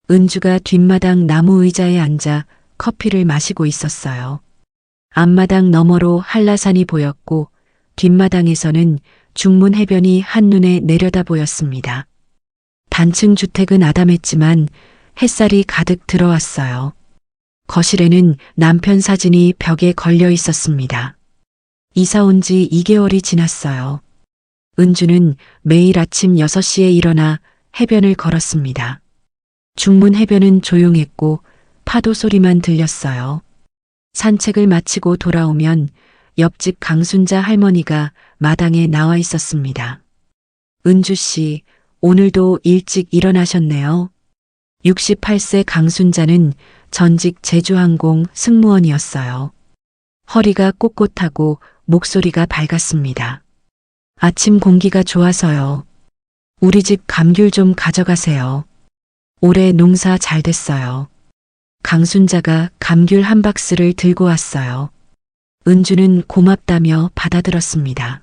은주가 뒷마당 나무 의자에 앉아 커피를 마시고 있었어요. 앞마당 너머로 한라산이 보였고 뒷마당에서는 중문 해변이 한눈에 내려다 보였습니다. 단층 주택은 아담했지만 햇살이 가득 들어왔어요. 거실에는 남편 사진이 벽에 걸려 있었습니다. 이사 온 지 2개월이 지났어요. 은주는 매일 아침 6시에 일어나 해변을 걸었습니다. 중문 해변은 조용했고 파도 소리만 들렸어요. 산책을 마치고 돌아오면 옆집 강순자 할머니가 마당에 나와 있었습니다. 은주 씨, 오늘도 일찍 일어나셨네요. 68세 강순자는 전직 제주항공 승무원이었어요. 허리가 꼿꼿하고 목소리가 밝았습니다. 아침 공기가 좋아서요. 우리 집 감귤 좀 가져가세요. 올해 농사 잘 됐어요. 강순자가 감귤 한 박스를 들고 왔어요. 은주는 고맙다며 받아들었습니다.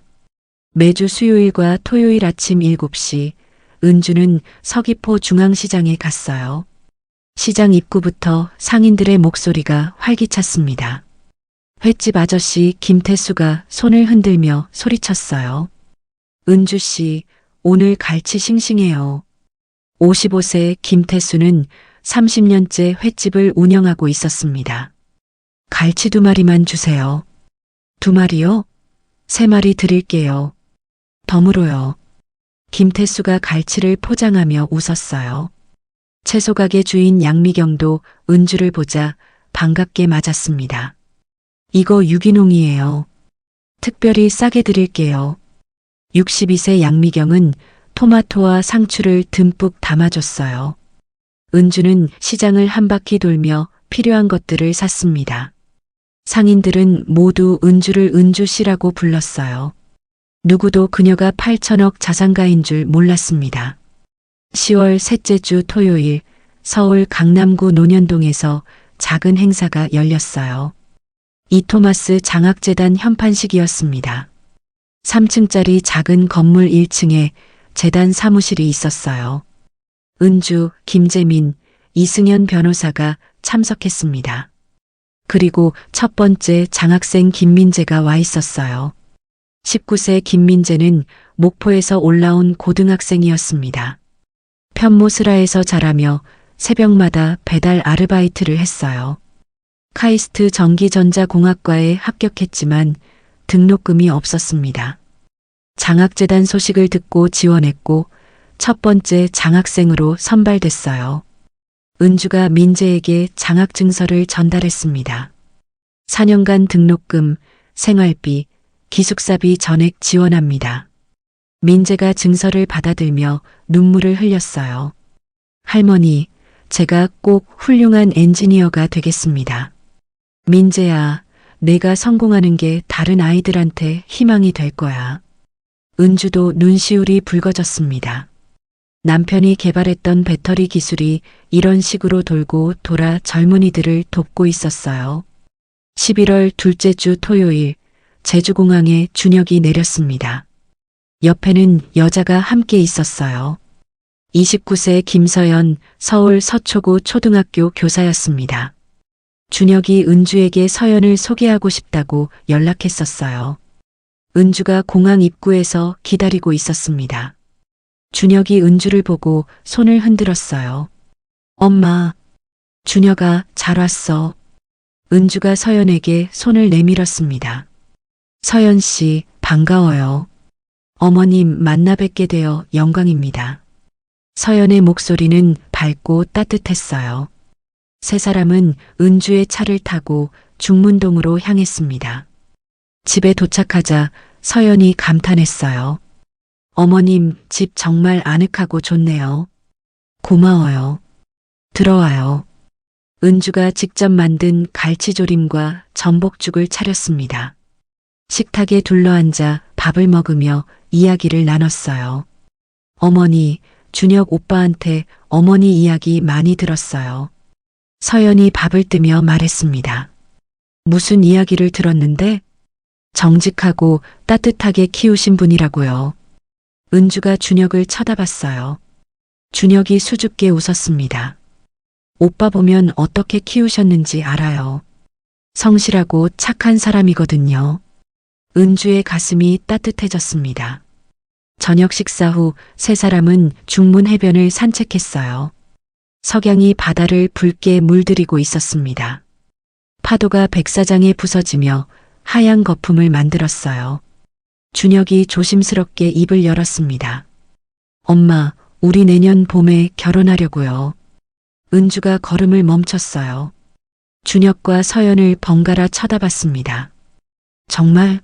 매주 수요일과 토요일 아침 7시 은주는 서귀포 중앙시장에 갔어요. 시장 입구부터 상인들의 목소리가 활기찼습니다. 횟집 아저씨 김태수가 손을 흔들며 소리쳤어요. 은주 씨, 오늘 갈치 싱싱해요. 55세 김태수는 30년째 횟집을 운영하고 있었습니다. 갈치 2마리만 주세요. 2마리요? 3마리 드릴게요. 덤으로요. 김태수가 갈치를 포장하며 웃었어요. 채소가게 주인 양미경도 은주를 보자 반갑게 맞았습니다. 이거 유기농이에요. 특별히 싸게 드릴게요. 62세 양미경은 토마토와 상추를 듬뿍 담아줬어요. 은주는 시장을 한 바퀴 돌며 필요한 것들을 샀습니다. 상인들은 모두 은주를 은주씨라고 불렀어요. 누구도 그녀가 8천억 자산가인 줄 몰랐습니다. 10월 셋째 주 토요일 서울 강남구 논현동에서 작은 행사가 열렸어요. 이토마스 장학재단 현판식이었습니다. 3층짜리 작은 건물 1층에 재단 사무실이 있었어요. 은주, 김재민, 이승현 변호사가 참석했습니다. 그리고 첫 번째 장학생 김민재가 와 있었어요. 19세 김민재는 목포에서 올라온 고등학생이었습니다. 편모스라에서 자라며 새벽마다 배달 아르바이트를 했어요. 카이스트 전기전자공학과에 합격했지만 등록금이 없었습니다. 장학재단 소식을 듣고 지원했고 첫 번째 장학생으로 선발됐어요. 은주가 민재에게 장학증서를 전달했습니다. 4년간 등록금, 생활비, 기숙사비 전액 지원합니다. 민재가 증서를 받아들며 눈물을 흘렸어요. 할머니, 제가 꼭 훌륭한 엔지니어가 되겠습니다. 민재야, 내가 성공하는 게 다른 아이들한테 희망이 될 거야. 은주도 눈시울이 붉어졌습니다. 남편이 개발했던 배터리 기술이 이런 식으로 돌고 돌아 젊은이들을 돕고 있었어요. 11월 둘째 주 토요일, 제주공항에 준혁이 내렸습니다. 옆에는 여자가 함께 있었어요. 29세 김서연 서울 서초구 초등학교 교사였습니다. 준혁이 은주에게 서연을 소개하고 싶다고 연락했었어요. 은주가 공항 입구에서 기다리고 있었습니다. 준혁이 은주를 보고 손을 흔들었어요. 엄마, 준혁아, 잘 왔어. 은주가 서연에게 손을 내밀었습니다. 서연 씨, 반가워요. 어머님 만나 뵙게 되어 영광입니다. 서연의 목소리는 밝고 따뜻했어요. 세 사람은 은주의 차를 타고 중문동으로 향했습니다. 집에 도착하자 서연이 감탄했어요. 어머님, 집 정말 아늑하고 좋네요. 고마워요. 들어와요. 은주가 직접 만든 갈치조림과 전복죽을 차렸습니다. 식탁에 둘러앉아 밥을 먹으며 이야기를 나눴어요. 어머니, 준혁 오빠한테 어머니 이야기 많이 들었어요. 서연이 밥을 뜨며 말했습니다. 무슨 이야기를 들었는데? 정직하고 따뜻하게 키우신 분이라고요. 은주가 준혁을 쳐다봤어요. 준혁이 수줍게 웃었습니다. 오빠 보면 어떻게 키우셨는지 알아요. 성실하고 착한 사람이거든요. 은주의 가슴이 따뜻해졌습니다. 저녁 식사 후 세 사람은 중문 해변을 산책했어요. 석양이 바다를 붉게 물들이고 있었습니다. 파도가 백사장에 부서지며 하얀 거품을 만들었어요. 준혁이 조심스럽게 입을 열었습니다. 엄마, 우리 내년 봄에 결혼하려고요. 은주가 걸음을 멈췄어요. 준혁과 서연을 번갈아 쳐다봤습니다. 정말?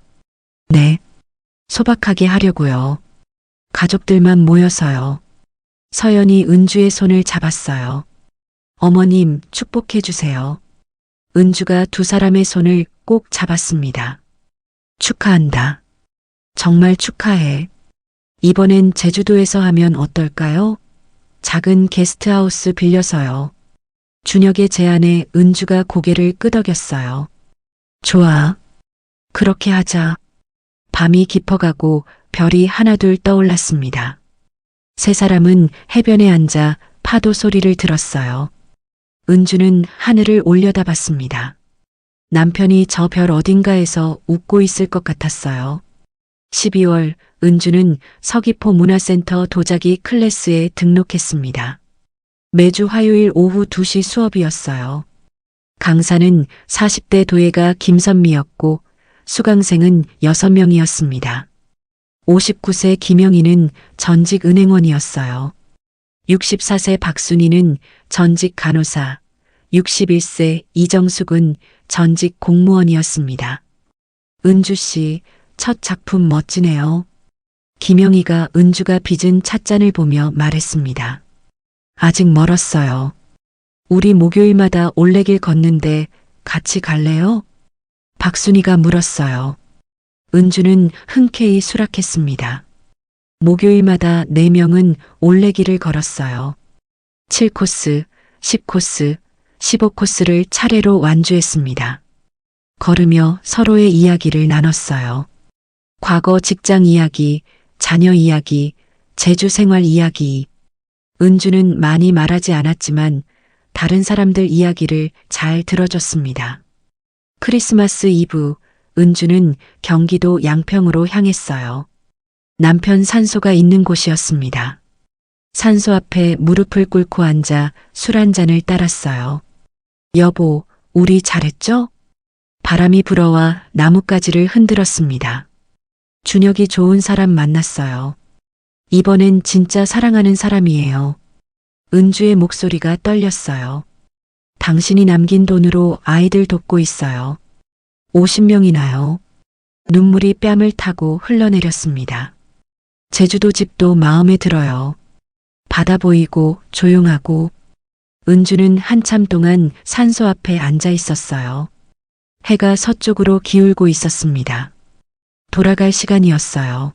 네. 소박하게 하려고요. 가족들만 모여서요. 서연이 은주의 손을 잡았어요. 어머님, 축복해 주세요. 은주가 두 사람의 손을 꼭 잡았습니다. 축하한다. 정말 축하해. 이번엔 제주도에서 하면 어떨까요? 작은 게스트하우스 빌려서요. 준혁의 제안에 은주가 고개를 끄덕였어요. 좋아. 그렇게 하자. 밤이 깊어가고 별이 하나둘 떠올랐습니다. 세 사람은 해변에 앉아 파도 소리를 들었어요. 은주는 하늘을 올려다봤습니다. 남편이 저 별 어딘가에서 웃고 있을 것 같았어요. 12월 은주는 서귀포 문화센터 도자기 클래스에 등록했습니다. 매주 화요일 오후 2시 수업이었어요. 강사는 40대 도예가 김선미였고 수강생은 6명이었습니다. 59세 김영희는 전직 은행원이었어요. 64세 박순희는 전직 간호사, 61세 이정숙은 전직 공무원이었습니다. 은주 씨, 첫 작품 멋지네요. 김영희가 은주가 빚은 찻잔을 보며 말했습니다. 아직 멀었어요. 우리 목요일마다 올레길 걷는데 같이 갈래요? 박순희가 물었어요. 은주는 흔쾌히 수락했습니다. 목요일마다 4명은 올레길을 걸었어요. 7코스, 10코스, 15코스를 차례로 완주했습니다. 걸으며 서로의 이야기를 나눴어요. 과거 직장 이야기, 자녀 이야기, 제주 생활 이야기. 은주는 많이 말하지 않았지만 다른 사람들 이야기를 잘 들어줬습니다. 크리스마스 이브, 은주는 경기도 양평으로 향했어요. 남편 산소가 있는 곳이었습니다. 산소 앞에 무릎을 꿇고 앉아 술 한 잔을 따랐어요. 여보, 우리 잘했죠? 바람이 불어와 나뭇가지를 흔들었습니다. 준혁이 좋은 사람 만났어요. 이번엔 진짜 사랑하는 사람이에요. 은주의 목소리가 떨렸어요. 당신이 남긴 돈으로 아이들 돕고 있어요. 50명이나요. 눈물이 뺨을 타고 흘러내렸습니다. 제주도 집도 마음에 들어요. 바다 보이고 조용하고. 은주는 한참 동안 산소 앞에 앉아 있었어요. 해가 서쪽으로 기울고 있었습니다. 돌아갈 시간이었어요.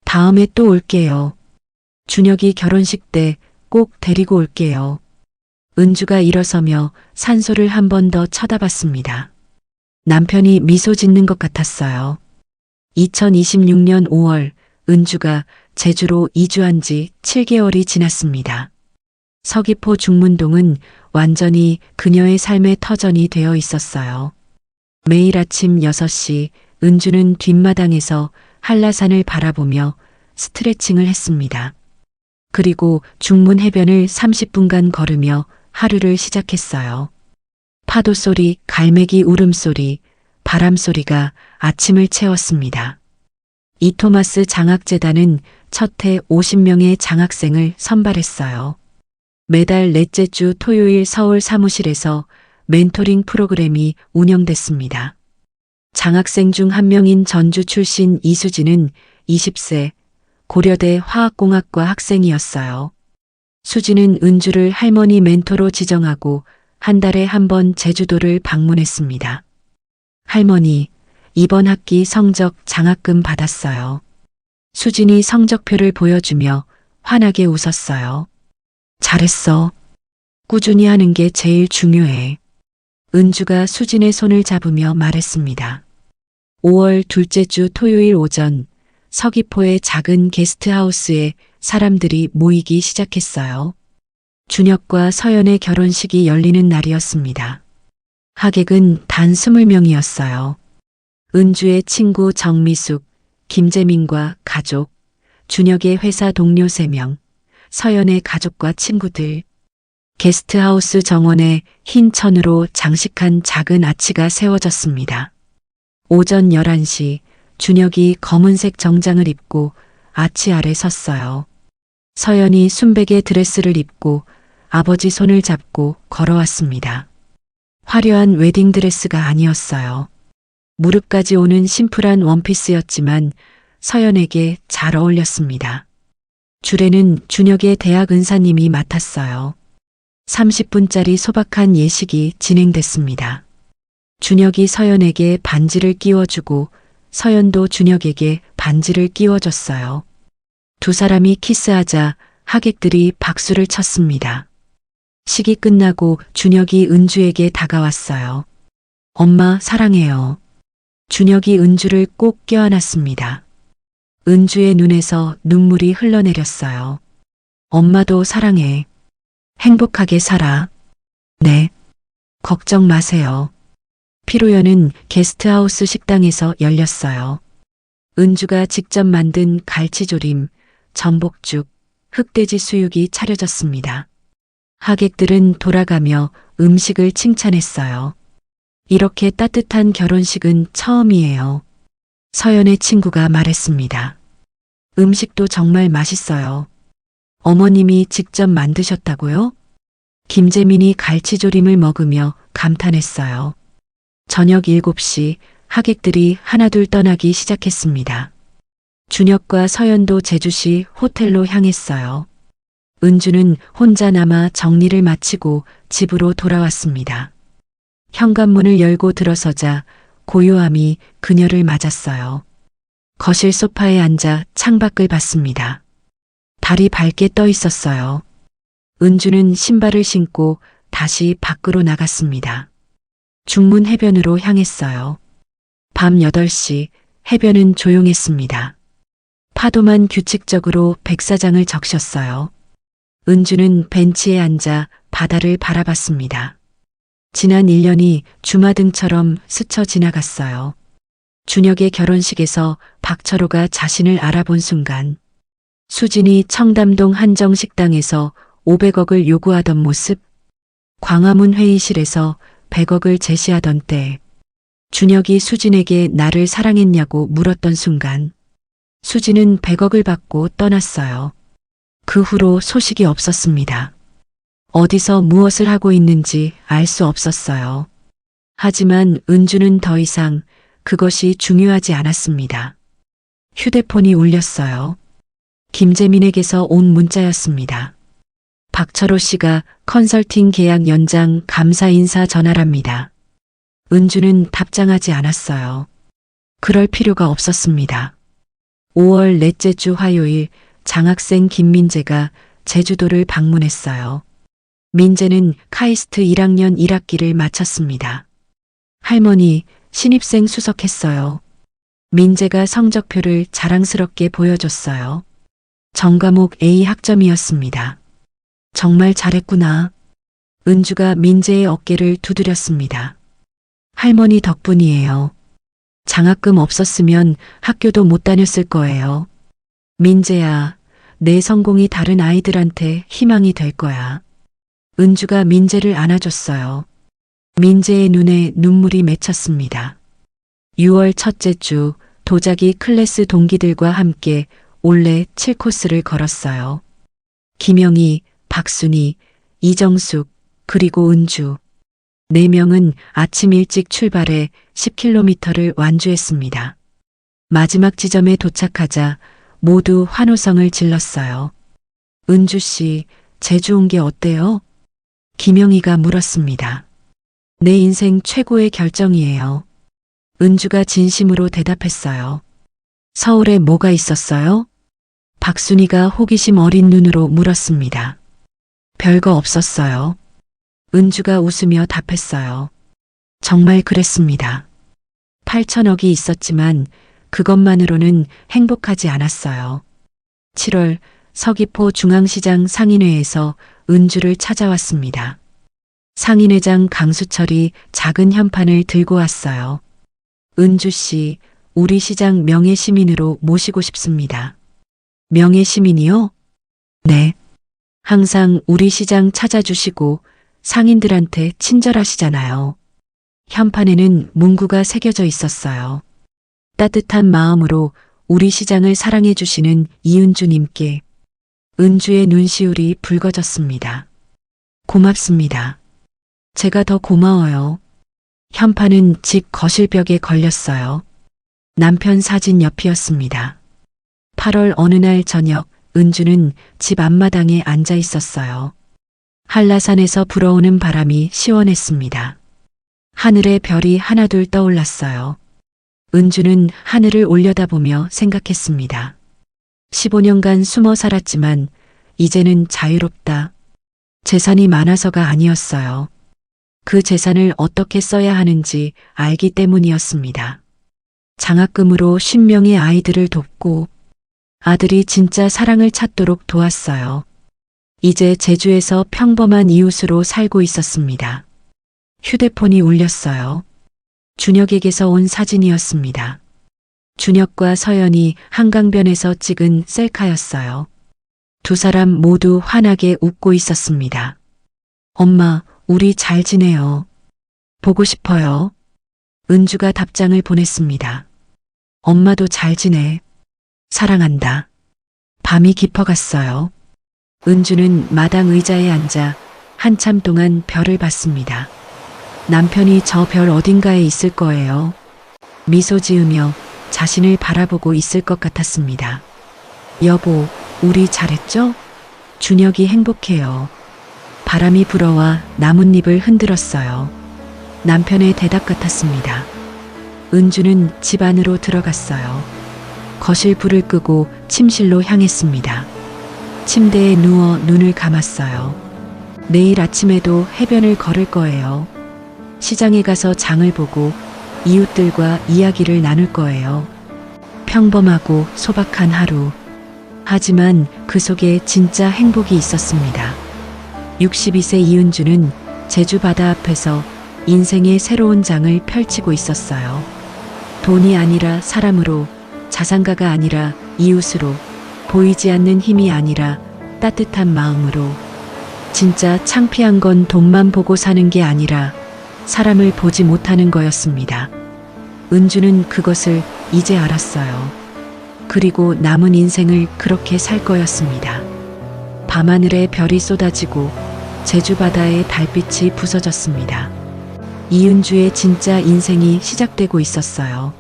다음에 또 올게요. 준혁이 결혼식 때 꼭 데리고 올게요. 은주가 일어서며 산소를 한 번 더 쳐다봤습니다. 남편이 미소 짓는 것 같았어요. 2026년 5월 은주가 제주로 이주한 지 7개월이 지났습니다. 서귀포 중문동은 완전히 그녀의 삶의 터전이 되어 있었어요. 매일 아침 6시 은주는 뒷마당에서 한라산을 바라보며 스트레칭을 했습니다. 그리고 중문 해변을 30분간 걸으며 하루를 시작했어요. 파도 소리, 갈매기 울음소리, 바람 소리가 아침을 채웠습니다. 이토마스 장학재단은 첫 해 50명의 장학생을 선발했어요. 매달 넷째 주 토요일 서울 사무실에서 멘토링 프로그램이 운영됐습니다. 장학생 중 한 명인 전주 출신 이수진은 20세 고려대 화학공학과 학생이었어요. 수진은 은주를 할머니 멘토로 지정하고 한 달에 한 번 제주도를 방문했습니다. 할머니, 이번 학기 성적 장학금 받았어요. 수진이 성적표를 보여주며 환하게 웃었어요. 잘했어. 꾸준히 하는 게 제일 중요해. 은주가 수진의 손을 잡으며 말했습니다. 5월 둘째 주 토요일 오전 서귀포의 작은 게스트하우스에 사람들이 모이기 시작했어요. 준혁과 서연의 결혼식이 열리는 날이었습니다. 하객은 단 20명이었어요. 은주의 친구 정미숙, 김재민과 가족, 준혁의 회사 동료 3명, 서연의 가족과 친구들. 게스트하우스 정원에 흰 천으로 장식한 작은 아치가 세워졌습니다. 오전 11시 준혁이 검은색 정장을 입고 아치 아래 섰어요. 서연이 순백의 드레스를 입고 아버지 손을 잡고 걸어왔습니다. 화려한 웨딩드레스가 아니었어요. 무릎까지 오는 심플한 원피스였지만 서연에게 잘 어울렸습니다. 주례는 준혁의 대학 은사님이 맡았어요. 30분짜리 소박한 예식이 진행됐습니다. 준혁이 서연에게 반지를 끼워주고 서연도 준혁에게 반지를 끼워줬어요. 두 사람이 키스하자 하객들이 박수를 쳤습니다. 식이 끝나고 준혁이 은주에게 다가왔어요. 엄마 사랑해요. 준혁이 은주를 꼭 껴안았습니다. 은주의 눈에서 눈물이 흘러내렸어요. 엄마도 사랑해. 행복하게 살아. 네. 걱정 마세요. 피로연은 게스트하우스 식당에서 열렸어요. 은주가 직접 만든 갈치조림, 전복죽, 흑돼지 수육이 차려졌습니다. 하객들은 돌아가며 음식을 칭찬했어요. 이렇게 따뜻한 결혼식은 처음이에요. 서연의 친구가 말했습니다. 음식도 정말 맛있어요. 어머님이 직접 만드셨다고요? 김재민이 갈치조림을 먹으며 감탄했어요. 저녁 7시 하객들이 하나둘 떠나기 시작했습니다. 준혁과 서연도 제주시 호텔로 향했어요. 은주는 혼자 남아 정리를 마치고 집으로 돌아왔습니다. 현관문을 열고 들어서자 고요함이 그녀를 맞았어요. 거실 소파에 앉아 창밖을 봤습니다. 달이 밝게 떠 있었어요. 은주는 신발을 신고 다시 밖으로 나갔습니다. 중문 해변으로 향했어요. 밤 8시 해변은 조용했습니다. 파도만 규칙적으로 백사장을 적셨어요. 은주는 벤치에 앉아 바다를 바라봤습니다. 지난 1년이 주마등처럼 스쳐 지나갔어요. 준혁의 결혼식에서 박철호가 자신을 알아본 순간, 수진이 청담동 한정식당에서 500억을 요구하던 모습, 광화문 회의실에서 100억을 제시하던 때, 준혁이 수진에게 나를 사랑했냐고 물었던 순간, 수진은 100억을 받고 떠났어요. 그 후로 소식이 없었습니다. 어디서 무엇을 하고 있는지 알 수 없었어요. 하지만 은주는 더 이상 그것이 중요하지 않았습니다. 휴대폰이 울렸어요. 김재민에게서 온 문자였습니다. 박철호 씨가 컨설팅 계약 연장 감사 인사 전화랍니다. 은주는 답장하지 않았어요. 그럴 필요가 없었습니다. 5월 넷째 주 화요일 장학생 김민재가 제주도를 방문했어요. 민재는 카이스트 1학년 1학기를 마쳤습니다. 할머니, 신입생 수석했어요. 민재가 성적표를 자랑스럽게 보여줬어요. 전과목 A 학점이었습니다. 정말 잘했구나. 은주가 민재의 어깨를 두드렸습니다. 할머니 덕분이에요. 장학금 없었으면 학교도 못 다녔을 거예요. 민재야, 내 성공이 다른 아이들한테 희망이 될 거야. 은주가 민재를 안아줬어요. 민재의 눈에 눈물이 맺혔습니다. 6월 첫째 주 도자기 클래스 동기들과 함께 올레 7코스를 걸었어요. 김영희, 박순희, 이정숙, 그리고 은주. 4명은 아침 일찍 출발해 10km를 완주했습니다. 마지막 지점에 도착하자 모두 환호성을 질렀어요. 은주 씨, 제주 온 게 어때요? 김영희가 물었습니다. 내 인생 최고의 결정이에요. 은주가 진심으로 대답했어요. 서울에 뭐가 있었어요? 박순희가 호기심 어린 눈으로 물었습니다. 별거 없었어요. 은주가 웃으며 답했어요. 정말 그랬습니다. 8천억이 있었지만 그것만으로는 행복하지 않았어요. 7월 서귀포 중앙시장 상인회에서 은주를 찾아왔습니다. 상인회장 강수철이 작은 현판을 들고 왔어요. 은주 씨, 우리 시장 명예시민으로 모시고 싶습니다. 명예시민이요? 네. 항상 우리 시장 찾아주시고 상인들한테 친절하시잖아요. 현판에는 문구가 새겨져 있었어요. 따뜻한 마음으로 우리 시장을 사랑해 주시는 이은주님께. 은주의 눈시울이 붉어졌습니다. 고맙습니다. 제가 더 고마워요. 현판은 집 거실벽에 걸렸어요. 남편 사진 옆이었습니다. 8월 어느 날 저녁 은주는 집 앞마당에 앉아 있었어요. 한라산에서 불어오는 바람이 시원했습니다. 하늘에 별이 하나둘 떠올랐어요. 은주는 하늘을 올려다보며 생각했습니다. 15년간 숨어 살았지만 이제는 자유롭다. 재산이 많아서가 아니었어요. 그 재산을 어떻게 써야 하는지 알기 때문이었습니다. 장학금으로 50명의 아이들을 돕고 아들이 진짜 사랑을 찾도록 도왔어요. 이제 제주에서 평범한 이웃으로 살고 있었습니다. 휴대폰이 울렸어요. 준혁에게서 온 사진이었습니다. 준혁과 서연이 한강변에서 찍은 셀카였어요. 두 사람 모두 환하게 웃고 있었습니다. 엄마, 우리 잘 지내요. 보고 싶어요. 은주가 답장을 보냈습니다. 엄마도 잘 지내. 사랑한다. 밤이 깊어갔어요. 은주는 마당 의자에 앉아 한참 동안 별을 봤습니다. 남편이 저 별 어딘가에 있을 거예요. 미소 지으며 자신을 바라보고 있을 것 같았습니다. 여보, 우리 잘했죠? 준혁이 행복해요. 바람이 불어와 나뭇잎을 흔들었어요. 남편의 대답 같았습니다. 은주는 집 안으로 들어갔어요. 거실 불을 끄고 침실로 향했습니다. 침대에 누워 눈을 감았어요. 내일 아침에도 해변을 걸을 거예요. 시장에 가서 장을 보고 이웃들과 이야기를 나눌 거예요. 평범하고 소박한 하루. 하지만 그 속에 진짜 행복이 있었습니다. 62세 이은주는 제주 바다 앞에서 인생의 새로운 장을 펼치고 있었어요. 돈이 아니라 사람으로, 자산가가 아니라 이웃으로, 보이지 않는 힘이 아니라 따뜻한 마음으로. 진짜 창피한 건 돈만 보고 사는 게 아니라 사람을 보지 못하는 거였습니다. 은주는 그것을 이제 알았어요. 그리고 남은 인생을 그렇게 살 거였습니다. 밤하늘에 별이 쏟아지고 제주 바다에 달빛이 부서졌습니다. 이은주의 진짜 인생이 시작되고 있었어요.